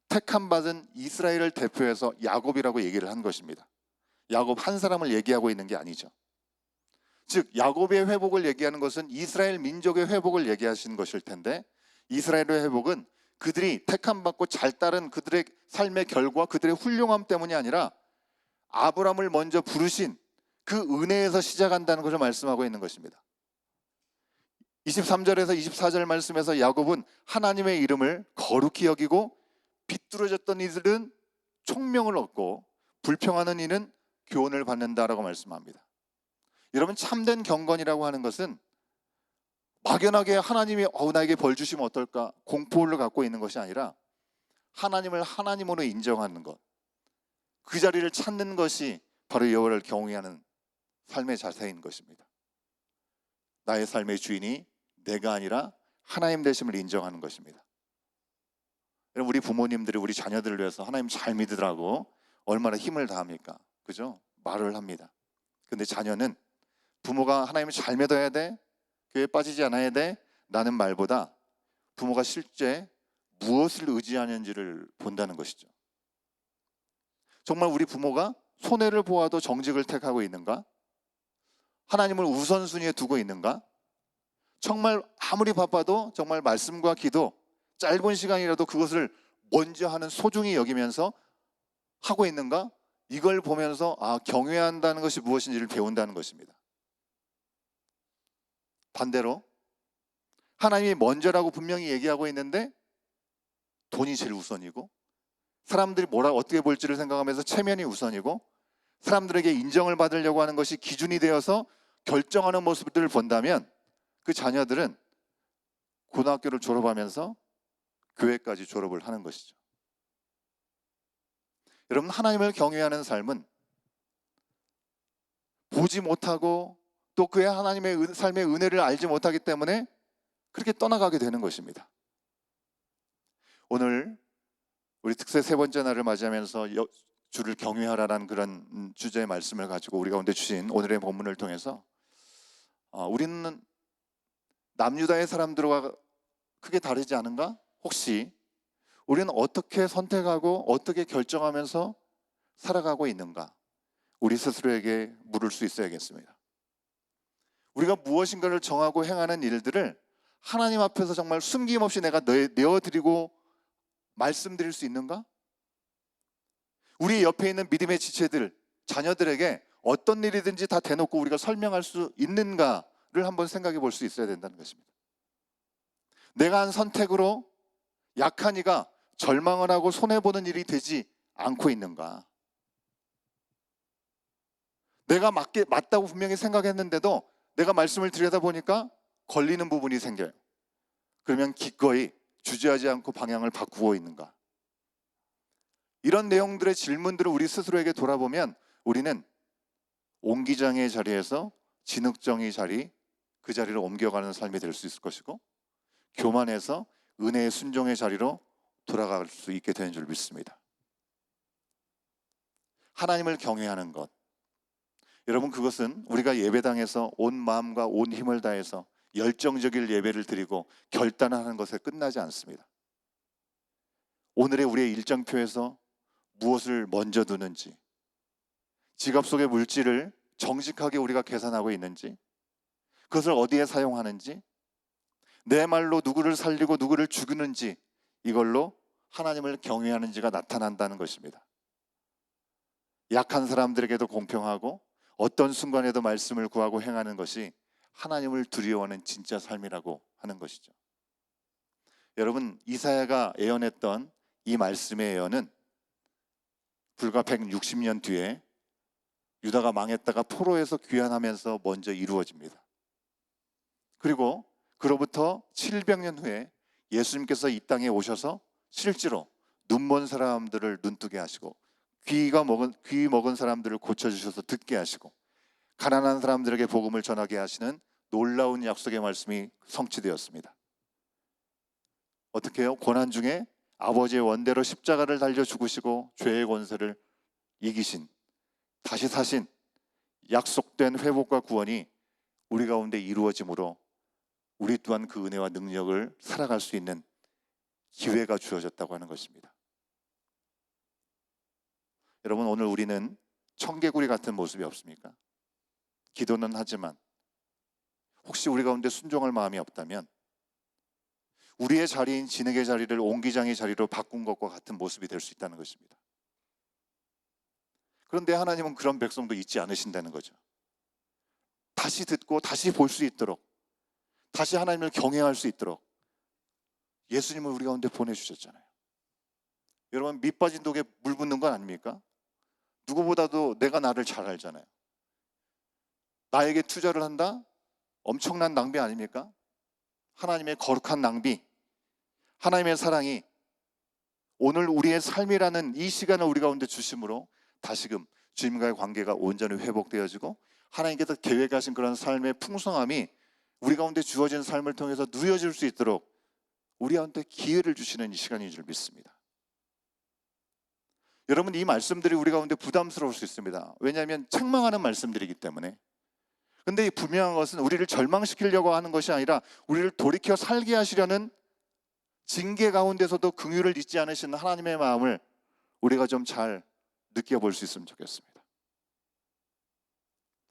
택함 받은 이스라엘을 대표해서 야곱이라고 얘기를 한 것입니다. 야곱 한 사람을 얘기하고 있는 게 아니죠. 즉 야곱의 회복을 얘기하는 것은 이스라엘 민족의 회복을 얘기하시는 것일 텐데, 이스라엘의 회복은 그들이 택함 받고 잘 따른 그들의 삶의 결과, 그들의 훌륭함 때문이 아니라 아브라함을 먼저 부르신 그 은혜에서 시작한다는 것을 말씀하고 있는 것입니다. 23절에서 24절 말씀에서 야곱은 하나님의 이름을 거룩히 여기고 비뚤어졌던 이들은 총명을 얻고 불평하는 이는 교훈을 받는다라고 말씀합니다. 여러분, 참된 경건이라고 하는 것은 막연하게 하나님이 나에게 벌 주시면 어떨까 공포를 갖고 있는 것이 아니라 하나님을 하나님으로 인정하는 것, 그 자리를 찾는 것이 바로 여호와를 경외하는 삶의 자세인 것입니다. 나의 삶의 주인이 내가 아니라 하나님 되심을 인정하는 것입니다. 여러분, 우리 부모님들이 우리 자녀들을 위해서 하나님 잘 믿으라고 얼마나 힘을 다합니까? 그죠? 말을 합니다. 근데 자녀는 부모가 하나님을 잘 믿어야 돼, 교회에 빠지지 않아야 돼, 라는 말보다 부모가 실제 무엇을 의지하는지를 본다는 것이죠. 정말 우리 부모가 손해를 보아도 정직을 택하고 있는가? 하나님을 우선순위에 두고 있는가? 정말 아무리 바빠도 정말 말씀과 기도, 짧은 시간이라도 그것을 먼저 하는 소중히 여기면서 하고 있는가? 이걸 보면서 경외한다는 것이 무엇인지를 배운다는 것입니다. 반대로 하나님이 먼저라고 분명히 얘기하고 있는데 돈이 제일 우선이고, 사람들이 어떻게 볼지를 생각하면서 체면이 우선이고, 사람들에게 인정을 받으려고 하는 것이 기준이 되어서 결정하는 모습들을 본다면 그 자녀들은 고등학교를 졸업하면서 교회까지 졸업을 하는 것이죠. 여러분, 하나님을 경외하는 삶은 보지 못하고 또 그의 하나님의 삶의 은혜를 알지 못하기 때문에 그렇게 떠나가게 되는 것입니다. 오늘 우리 특세 세 번째 날을 맞이하면서 주를 경외하라라는 그런 주제의 말씀을 가지고 우리 가운데 주신 오늘의 본문을 통해서 우리는 남유다의 사람들과 크게 다르지 않은가? 혹시 우리는 어떻게 선택하고 어떻게 결정하면서 살아가고 있는가? 우리 스스로에게 물을 수 있어야겠습니다. 우리가 무엇인가를 정하고 행하는 일들을 하나님 앞에서 정말 숨김없이 내가 내어드리고 말씀드릴 수 있는가? 우리 옆에 있는 믿음의 지체들, 자녀들에게 어떤 일이든지 다 대놓고 우리가 설명할 수 있는가를 한번 생각해 볼 수 있어야 된다는 것입니다. 내가 한 선택으로 약한 이가 절망을 하고 손해보는 일이 되지 않고 있는가? 내가 맞다고 분명히 생각했는데도 내가 말씀을 들여다보니까 걸리는 부분이 생겨요. 그러면 기꺼이 주저하지 않고 방향을 바꾸고 있는가? 이런 내용들의 질문들을 우리 스스로에게 돌아보면 우리는 옹기장의 자리에서 진흙정의 자리, 그 자리를 옮겨가는 삶이 될 수 있을 것이고, 교만해서 은혜의 순종의 자리로 돌아갈 수 있게 되는 줄 믿습니다. 하나님을 경외하는 것, 여러분, 그것은 우리가 예배당에서 온 마음과 온 힘을 다해서 열정적인 예배를 드리고 결단하는 것에 끝나지 않습니다. 오늘의 우리의 일정표에서 무엇을 먼저 두는지, 지갑 속의 물질을 정직하게 우리가 계산하고 있는지, 그것을 어디에 사용하는지, 내 말로 누구를 살리고 누구를 죽이는지, 이걸로 하나님을 경외하는지가 나타난다는 것입니다. 약한 사람들에게도 공평하고 어떤 순간에도 말씀을 구하고 행하는 것이 하나님을 두려워하는 진짜 삶이라고 하는 것이죠. 여러분, 이사야가 예언했던 이 말씀의 예언은 불과 160년 뒤에 유다가 망했다가 포로에서 귀환하면서 먼저 이루어집니다. 그리고 그로부터 700년 후에 예수님께서 이 땅에 오셔서 실제로 눈먼 사람들을 눈뜨게 하시고 귀 먹은 사람들을 고쳐주셔서 듣게 하시고 가난한 사람들에게 복음을 전하게 하시는 놀라운 약속의 말씀이 성취되었습니다. 어떻게 해요? 고난 중에 아버지의 원대로 십자가를 달려 죽으시고 죄의 권세를 이기신, 다시 사신 약속된 회복과 구원이 우리 가운데 이루어짐으로 우리 또한 그 은혜와 능력을 살아갈 수 있는 기회가 주어졌다고 하는 것입니다. 여러분, 오늘 우리는 청개구리 같은 모습이 없습니까? 기도는 하지만 혹시 우리 가운데 순종할 마음이 없다면 우리의 자리인 진흙의 자리를 옹기장의 자리로 바꾼 것과 같은 모습이 될 수 있다는 것입니다. 그런데 하나님은 그런 백성도 잊지 않으신다는 거죠. 다시 듣고 다시 볼 수 있도록, 다시 하나님을 경외할 수 있도록 예수님을 우리 가운데 보내주셨잖아요. 여러분, 밑 빠진 독에 물 붓는 건 아닙니까? 누구보다도 내가 나를 잘 알잖아요. 나에게 투자를 한다? 엄청난 낭비 아닙니까? 하나님의 거룩한 낭비, 하나님의 사랑이 오늘 우리의 삶이라는 이 시간을 우리 가운데 주심으로 다시금 주님과의 관계가 온전히 회복되어지고 하나님께서 계획하신 그런 삶의 풍성함이 우리 가운데 주어진 삶을 통해서 누려질 수 있도록 우리한테 기회를 주시는 이 시간인 줄 믿습니다. 여러분, 이 말씀들이 우리 가운데 부담스러울 수 있습니다. 왜냐하면 책망하는 말씀들이기 때문에. 근데 이 분명한 것은 우리를 절망시키려고 하는 것이 아니라 우리를 돌이켜 살게 하시려는 징계 가운데서도 긍휼을 잊지 않으시는 하나님의 마음을 우리가 좀 잘 느껴볼 수 있으면 좋겠습니다.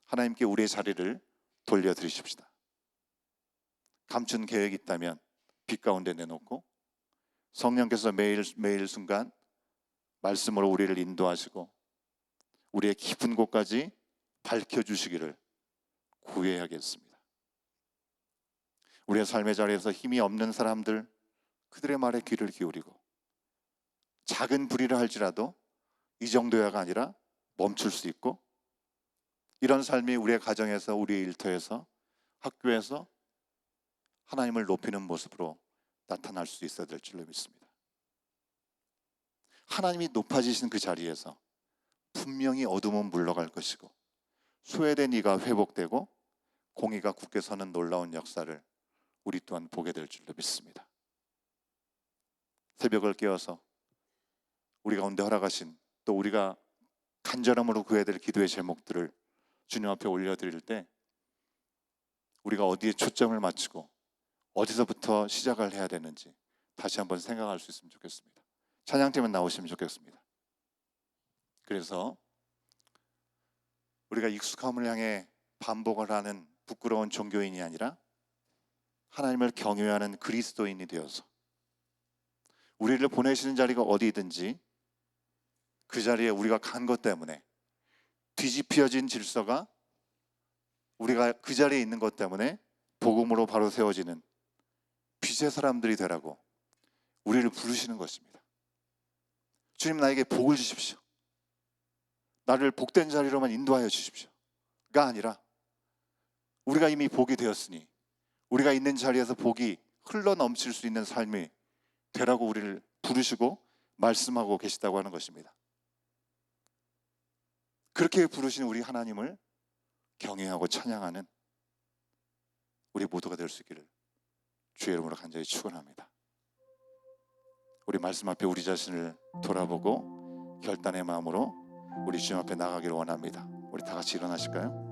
하나님께 우리의 자리를 돌려드리십시다. 감춘 계획이 있다면 빛 가운데 내놓고 성령께서 매일 순간 말씀으로 우리를 인도하시고 우리의 깊은 곳까지 밝혀주시기를 구해야겠습니다. 우리의 삶의 자리에서 힘이 없는 사람들, 그들의 말에 귀를 기울이고 작은 불의를 할지라도 이 정도야가 아니라 멈출 수 있고, 이런 삶이 우리의 가정에서, 우리의 일터에서, 학교에서 하나님을 높이는 모습으로 나타날 수 있어야 될 줄로 믿습니다. 하나님이 높아지신 그 자리에서 분명히 어둠은 물러갈 것이고 소외된 이가 회복되고 공의가 굳게 서는 놀라운 역사를 우리 또한 보게 될 줄로 믿습니다. 새벽을 깨어서 우리 가운데 허락하신, 또 우리가 간절함으로 구해야 될 기도의 제목들을 주님 앞에 올려드릴 때 우리가 어디에 초점을 맞추고 어디서부터 시작을 해야 되는지 다시 한번 생각할 수 있으면 좋겠습니다. 찬양팀은 나오시면 좋겠습니다. 그래서 우리가 익숙함을 향해 반복을 하는 부끄러운 종교인이 아니라 하나님을 경외하는 그리스도인이 되어서 우리를 보내시는 자리가 어디든지 그 자리에 우리가 간 것 때문에 뒤집혀진 질서가 우리가 그 자리에 있는 것 때문에 복음으로 바로 세워지는 빛의 사람들이 되라고 우리를 부르시는 것입니다. 주님, 나에게 복을 주십시오. 나를 복된 자리로만 인도하여 주십시오가 아니라 우리가 이미 복이 되었으니 우리가 있는 자리에서 복이 흘러 넘칠 수 있는 삶이 되라고 우리를 부르시고 말씀하고 계시다고 하는 것입니다. 그렇게 부르신 우리 하나님을 경외하고 찬양하는 우리 모두가 될 수 있기를 주의 이름으로 간절히 축원합니다. 우리 말씀 앞에 우리 자신을 돌아보고 결단의 마음으로 우리 주님 앞에 나가기를 원합니다. 우리 다 같이 일어나실까요?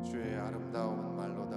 주의 아름다운 말로다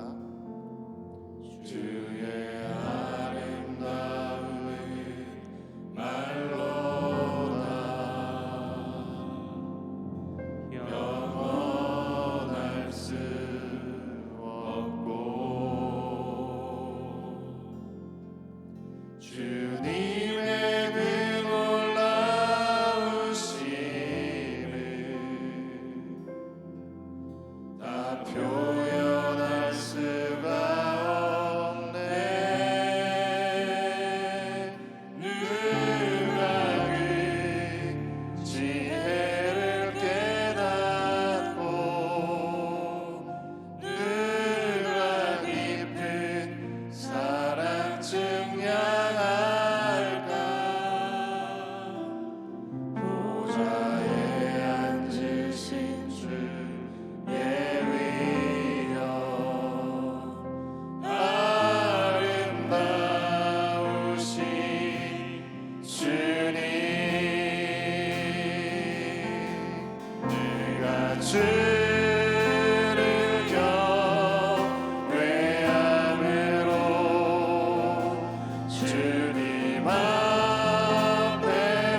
주님 앞에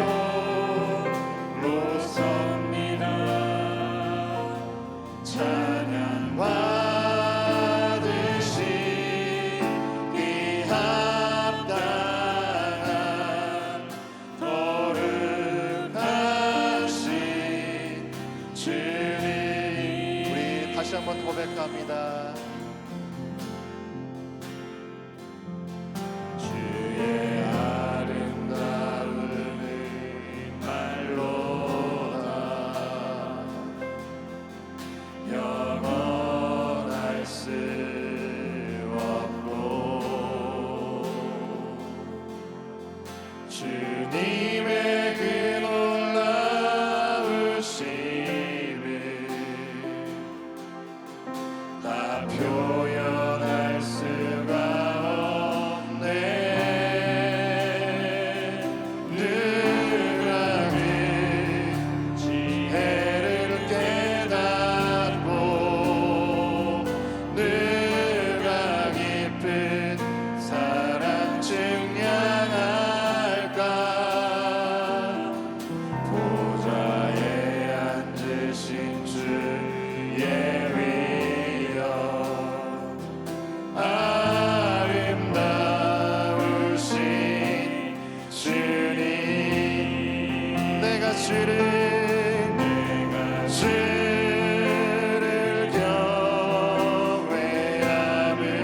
홀로 섭니다. 찬양 받으시기 합당한 거룩하신 주님. 우리 다시 한번 고백합니다. 주의 아름다움을 말로다 영원할 수 없고 주님의 그 놀라우심을 다 표현할 수가 없네. 누가 그 지혜를 깨닫고 누가 깊은 사랑 증량할까. 보좌에 앉으신 주의 위엄 아름다우신 주님. 내가 주를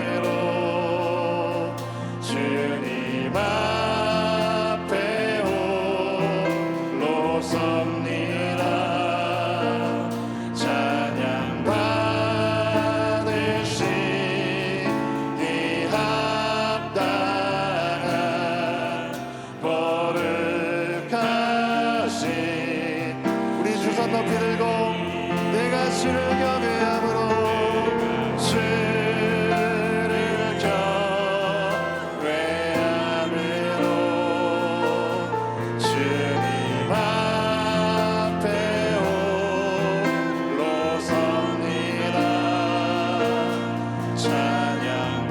경외함으로 주님 앞에 홀로 섭니다. 찬양 받으시기 합당한 거룩하신. 우리 두 손 높이 들고 내가 주를 경외함으로 주를 경외함으로 주님 앞에 홀로 섭니다. 찬양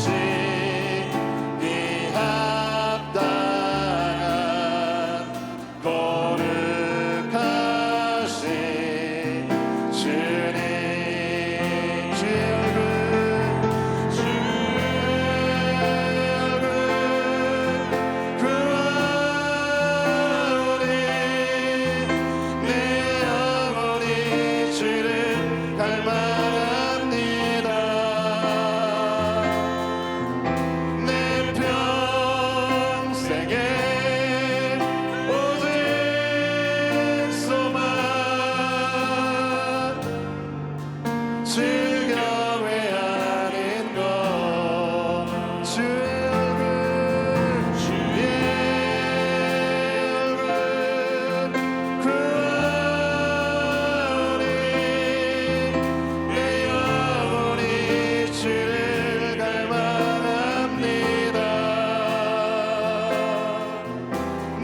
받으시기 합당한 거룩하신 주님. 주의 얼굴 구하오니 내 영혼이 주를 갈망합니다. 내 평생에 오직 소망 주 경외하는 것. 주의 얼굴 구하오니 내 영혼이 주를 갈망합니다.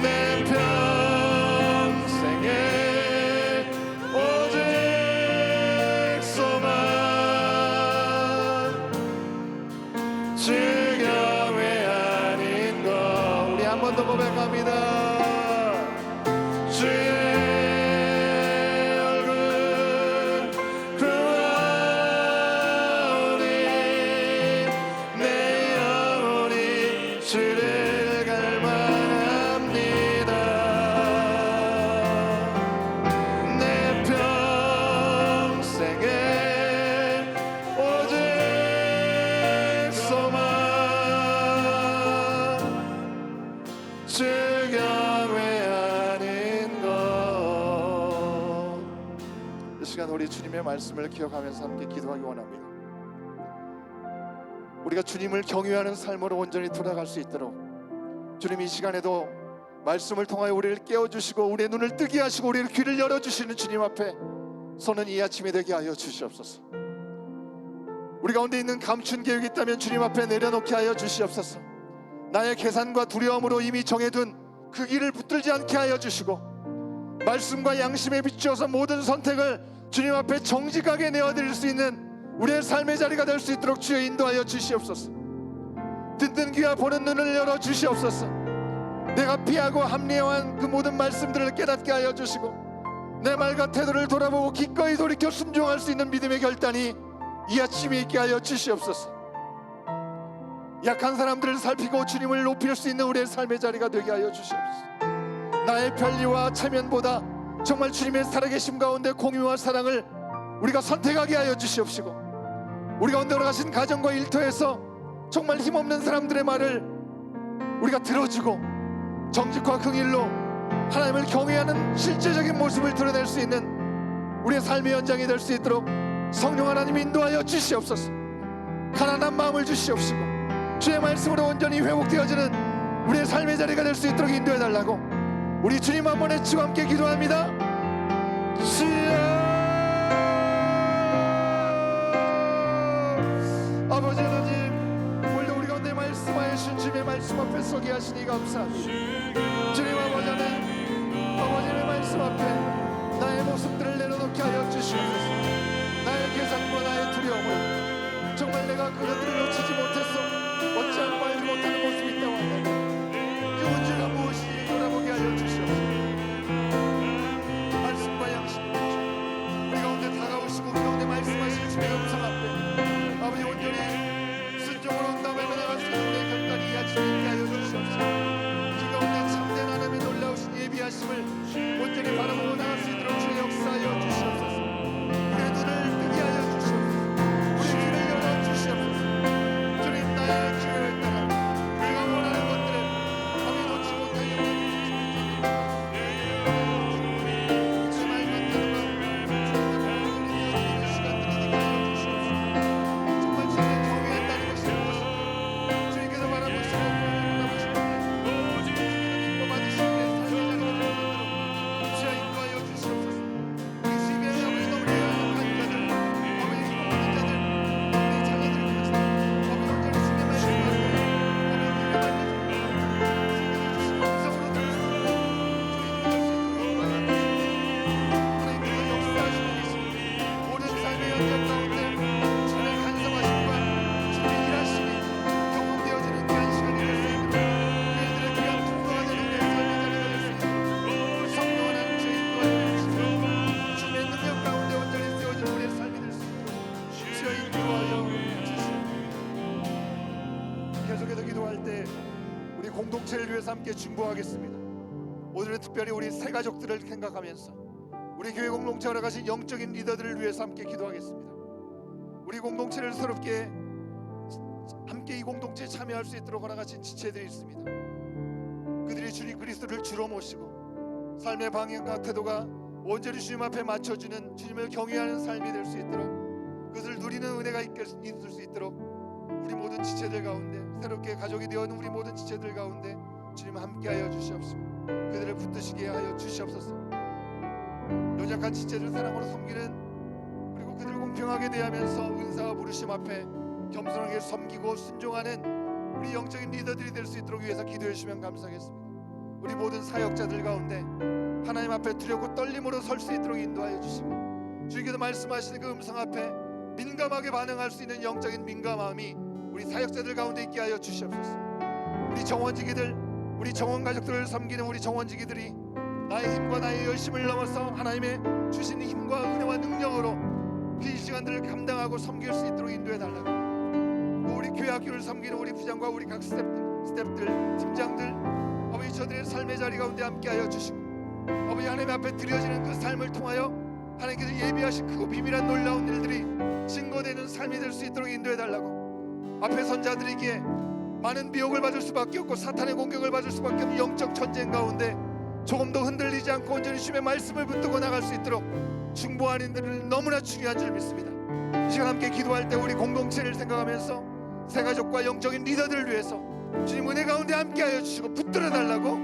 내 평생에 오직 소망 주 경외하는 것. 우리 한 번 더 고백합니다. 주의 얼굴 구하오니 내 영혼이 주를 갈망합니다. 내 평생에 오직 소망 주 경외하는 것. 이 시간 우리 주님의 말씀을 기억하면서 함께 기도하기 원합니다. 우리가 주님을 경외하는 삶으로 온전히 돌아갈 수 있도록 주님 이 시간에도 말씀을 통하여 우리를 깨워주시고 우리의 눈을 뜨게 하시고 우리의 귀를 열어주시는 주님 앞에 서는 이 아침이 되게 하여 주시옵소서. 우리 가운데 있는 감춘 계획이 있다면 주님 앞에 내려놓게 하여 주시옵소서. 나의 계산과 두려움으로 이미 정해둔 그 길을 붙들지 않게 하여 주시고 말씀과 양심에 비추어서 모든 선택을 주님 앞에 정직하게 내어드릴 수 있는 우리의 삶의 자리가 될 수 있도록 주여 인도하여 주시옵소서. 듣는 귀와 보는 눈을 열어 주시옵소서. 내가 피하고 합리화한 그 모든 말씀들을 깨닫게 하여 주시고 내 말과 태도를 돌아보고 기꺼이 돌이켜 순종할 수 있는 믿음의 결단이 이 아침에 있게 하여 주시옵소서. 약한 사람들을 살피고 주님을 높일 수 있는 우리의 삶의 자리가 되게 하여 주시옵소서. 나의 편리와 체면보다 정말 주님의 살아계심 가운데 공유와 사랑을 우리가 선택하게 하여 주시옵시고 우리가 언제 돌아가신 가정과 일터에서 정말 힘없는 사람들의 말을 우리가 들어주고 정직과 긍일로 하나님을 경외하는 실제적인 모습을 드러낼 수 있는 우리의 삶의 현장이 될 수 있도록 성령 하나님 인도하여 주시옵소서. 가난한 마음을 주시옵시고 주의 말씀으로 온전히 회복되어지는 우리의 삶의 자리가 될 수 있도록 인도해 달라고 우리 주님 한 번 외치고 함께 기도합니다. 주여, 아버지 하나님, 오늘도 우리 가운데 말씀하여 주신 주님의 말씀 앞에 서게 하시니 감사합니다. 주님 아버지 하나님, 아버지의 말씀 앞에 나의 모습들을 내려놓게 하여 주시옵소서. 나의 계산과 나의 두려움을 정말 내가 그것들을 놓치지 못했어 어찌하고 알지 못하는 모습이 있다고 한다면 그 문제가 무엇인지 돌아보게 하여 주시옵소서. 말씀과 양심을 주시고 우리 가운데 다가오시고 우리 가운데 말씀하실 주의 음성 앞에 아버지 온전히 순종으로 응답하며 나갈 수 있는 우리의 결단이 이 아침에 있게 하여 주시옵소서. 그 가운데 참된 하나님의 놀라우신 예비하심을 온전히 바라보고 나갈 수 있도록 주의 역사하여 주시옵소서. 우리의 눈을 뜨게 하여 주시옵소서. 우리 귀를 열어 주시옵소서. 주님, 나의 기회를 따라 우리가 원하는 것들을 아버지 놓지 못하게 하여 주시옵소서. 주의 말과 태도가 주님의 시간들이 되게 하여 주시옵소서. 정말 주님을 경외한다는 것이 무엇인지 주님께서 바라보시고 바라보시고 주님께서 기뻐받으시는 삶의 자리가 되도록 주여 인도하여 주시옵소서. 우리 주님의 아버지 너무나 연약한 자들, 아버지 힘없는 자들, 우리 자녀들을 위해서 아버지 온전히 주님의 말씀 앞에 아버지 귀를 말려주시고 음성으로 들을 수 있는 주님의 말씀으로 하나님께서 역사하시고 계십니다. 모든 삶의 현장 가운데 주님의 간섭하심과 주님의 일하심이 경험되어지는 귀한 시간이 될 수 있도록 우리들의 귀한 통로가 되는 우리의 삶의 자리가 될 수 있도록 성령 하나님 주의 인도하여 주시고 주님의 능력 가운데 온전히 세워진 우리의 삶이 될 수 있도록 주여 인도하여 주시옵소서. 계속해서 기도할 때 우리 공동체를 위해서 함께 중보하겠습니다. 오늘은 특별히 우리 새 가족들을 생각하면서 우리 교회 공동체로 가신 영적인 리더들을 위해서 함께 기도하겠습니다. 우리 공동체를 새롭게 함께 이 공동체에 참여할 수 있도록 허락하신 지체들이 있습니다. 그들이 주님 그리스도를 주로 모시고 삶의 방향과 태도가 온전히 주님 앞에 맞춰주는 주님을 경외하는 삶이 될 수 있도록 그것을 누리는 은혜가 있을 수 있도록 우리 모든 지체들 가운데 새롭게 가족이 되어있는 우리 모든 지체들 가운데 주님 함께하여 주시옵소서. 그들을 붙드시게 하여 주시옵소서. 연약한 지체들 사랑으로 섬기는 그리고 그들을 공평하게 대하면서 은사와 부르심 앞에 겸손하게 섬기고 순종하는 우리 영적인 리더들이 될 수 있도록 위해서 기도해 주시면 감사하겠습니다. 우리 모든 사역자들 가운데 하나님 앞에 두렵고 떨림으로 설 수 있도록 인도하여 주시고 주님께서 말씀하시는 그 음성 앞에 민감하게 반응할 수 있는 영적인 민감함이 우리 사역자들 가운데 있게 하여 주시옵소서. 우리 정원지기들, 우리 정원 가족들을 섬기는 우리 정원지기들이 나의 힘과 나의 열심을 넘어서 하나님의 주신 힘과 은혜와 능력으로 그 시간들을 감당하고 섬길 수 있도록 인도해 달라고. 우리 교회 학교를 섬기는 우리 부장과 우리 각 스태프들, 팀장들, 아버지 저들의 삶의 자리 가운데 함께하여 주시고 아버지 하나님 앞에 드려지는 그 삶을 통하여 하나님께서 예비하신 그 비밀한 놀라운 일들이 증거되는 삶이 될 수 있도록 인도해 달라고. 앞에 선자들에게 많은 미혹을 받을 수밖에 없고 사탄의 공격을 받을 수밖에 없는 영적 전쟁 가운데 조금 더 흔들리지 않고 온전히 주님의 말씀을 붙들고 나갈 수 있도록 중보하는 일은 너무나 중요한 줄 믿습니다. 이 시간 함께 기도할 때 우리 공동체를 생각하면서 새가족과 영적인 리더들을 위해서 주님 은혜 가운데 함께하여 주시고 붙들어 달라고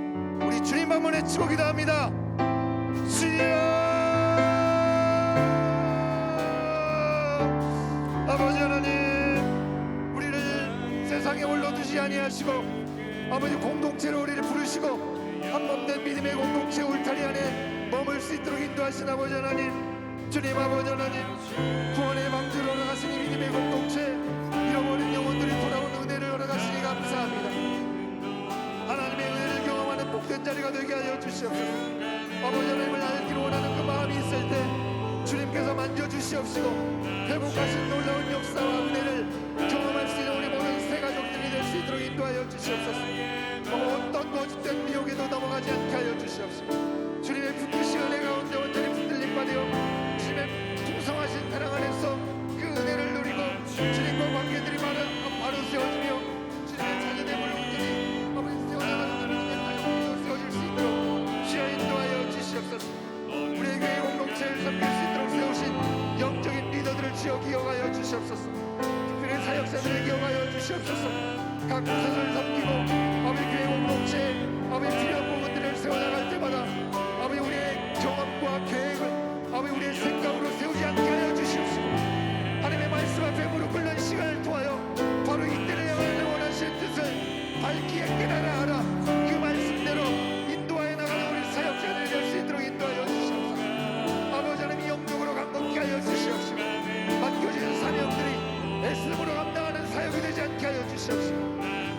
우리 주님 한번 외치고 기도합니다. 주여, 아버지 하나님, 우리를 세상에 홀로 두지 아니하시고 아버지 공동체로 우리를 부르시고 한 몸된 믿음의 공동체 울타리 안에 머물 수 있도록 인도하신 아버지 하나님, 주님 아버지 하나님, 구원의 방주로 나가신 이 믿음의 공동체 잃어버린 영혼들이 돌아온 은혜를 허락하시니 감사합니다. 주시옵소서. 아버지 하나님을 알기로 원하는 그 마음이 있을 때 주님께서 만져주시옵시고 회복하신 놀라운 역사와 은혜를 경험할 수 있는 우리 모든 새 가족들이 될 수 있도록 인도하여 주시옵소서. 어떤 거짓된 미혹에도 넘어가지 않게 하여 주시옵소서. 주님의 붙드신 은혜 가운데 온전히 붙들림 받으여 주님의 풍성하신 사랑 안에서 그 은혜를 누리고 주님과 관계들이 바로 세워지며 주님의 자녀됨을 온전히 아버지 세워나가는 주님의 삶으로 세워질 수 있도록 주여 인도하여 주시옵소서. 우리의 교회 공동체를 섬길 수 있도록 세우신 영적인 리더들을 주여 기억하여 주시옵소서. 특별히 사역자들을 기억하여 주시옵소서. 각 부서를 섬기고 아버지 교회 공동체 아버지 필요한 부분들을 세워나갈 때마다 아버지 우리의 경험과 계획을 아버지 우리의 생각으로 세우지 않게 하여 주시옵시고 하나님의 말씀 앞에 무릎 꿇는 시간을 통하여 바로 이때를 향하는 원하시는 뜻을 밝게 깨달아 알아 그 말씀대로 인도하여 나가는 우리 사역자들이 될 수 있도록 인도하여 주시옵소서. 아버지 하나님 영적으로 감동케 하여 주시옵시고 맡겨지는 사명들이 애씀으로 감당하는 사역이 되지 않게 하여 주시옵시고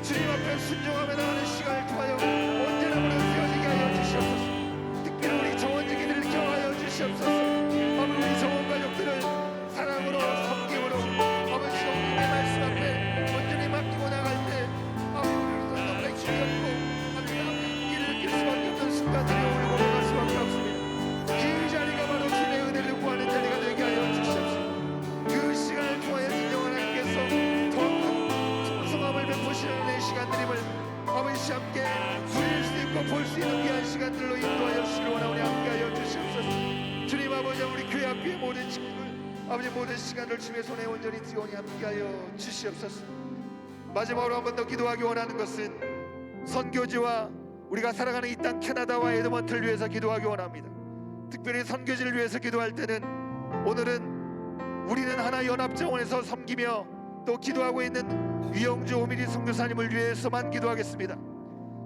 주님 앞에 순종하며 나가는 시간을 통하여 언제나 무릎 세워지게 하여 주시옵소서. 특별히 우리 정원지기들을 기억하여 주시옵소서. 아버지 우리 정원 가족들을 사랑으로 섬김으로 아버지 주님의 말씀 앞에 온전히 맡기고 나갈 때 아버지 우리로서 너무나 힘겹고 아버지 길을 느낄 수밖에 없는 순간들이 오고 갈 수밖에 없습니다. 그 자리가 바로 주님의 은혜를 구하는 자리가 되게 하여 주시옵소서. 그 시간을 통하여 진정 하나님께서 더욱 풍성함을 베푸시는 은혜의 시간들임을 아버지 함께 누릴 수 있고 볼 수 있는 귀한 시간들로 인도하여 주시길 원하오니 함께하여 주시옵소서. 주님 아버지 우리 교회 앞에 모든 친구들 아버지 모든 시간을 주님의 손에 온전히 드리오니 함께하여 주시옵소서. 마지막으로 한 번 더 기도하기 원하는 것은 선교지와 우리가 살아가는 이 땅 캐나다와 에드먼트를 위해서 기도하기 원합니다. 특별히 선교지를 위해서 기도할 때는 오늘은 우리는 하나 연합정원에서 섬기며 또 기도하고 있는 위영주 오미리 선교사님을 위해서만 기도하겠습니다.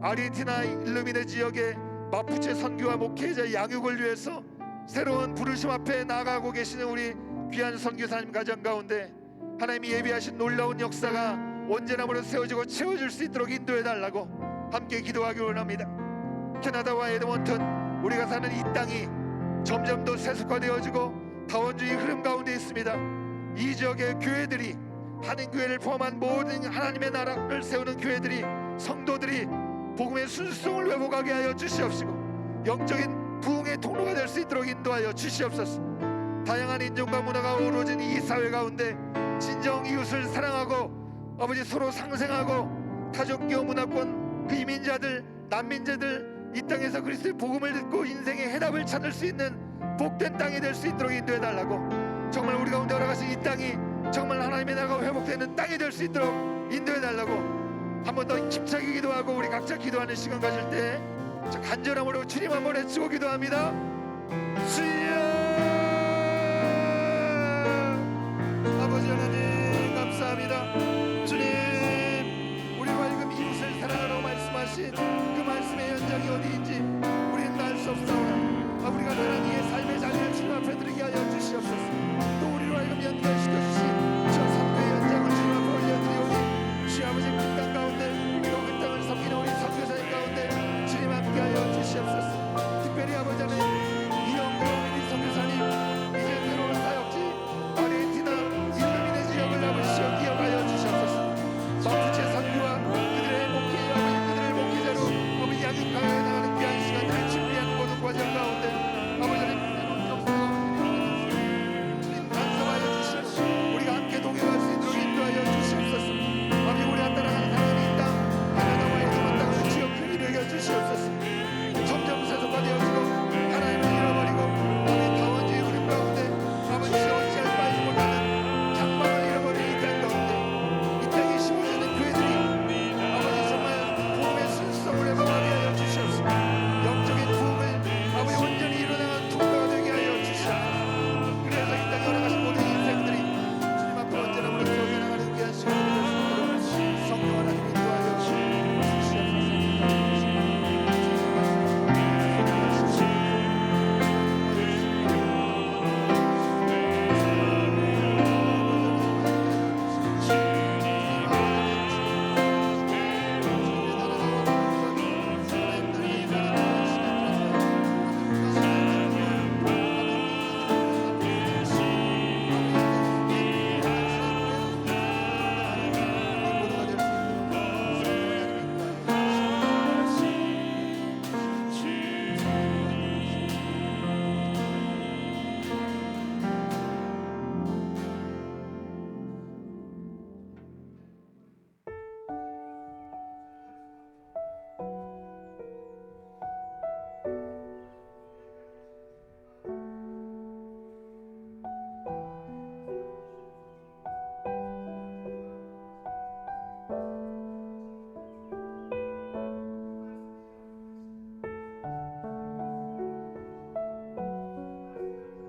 아르헨티나 일루미네 지역의 마푸체 선교와 목회자 양육을 위해서 새로운 부르심 앞에 나아가고 계시는 우리 귀한 선교사님 가정 가운데 하나님이 예비하신 놀라운 역사가 언제나 무릇 세워지고 채워질 수 있도록 인도해달라고 함께 기도하기 원합니다. 캐나다와 에드먼턴 우리가 사는 이 땅이 점점 더 세속화되어지고 다원주의 흐름 가운데 있습니다. 이 지역의 교회들이 한인교회를 포함한 모든 하나님의 나라를 세우는 교회들이 성도들이 복음의 순수성을 회복하게 하여 주시옵시고 영적인 부흥의 통로가 될 수 있도록 인도하여 주시옵소서. 다양한 인종과 문화가 어우러진 이 사회 가운데 진정 이웃을 사랑하고 아버지 서로 상생하고 타종교 문화권 그 이민자들 난민자들 이 땅에서 그리스도의 복음을 듣고 인생의 해답을 찾을 수 있는 복된 땅이 될 수 있도록 인도해달라고 정말 우리 가운데 걸어가신 이 땅이 정말 하나님의 나라가 회복되는 땅이 될 수 있도록 인도해달라고 한 번 더 힘차게 기도하고 우리 각자 기도하는 시간 가질 때 간절함으로 주님 한번 외치고 기도합니다. 주여 아버지 하나님 감사합니다. 주님 우리와 하여금 이웃을 사랑하라고 말씀하신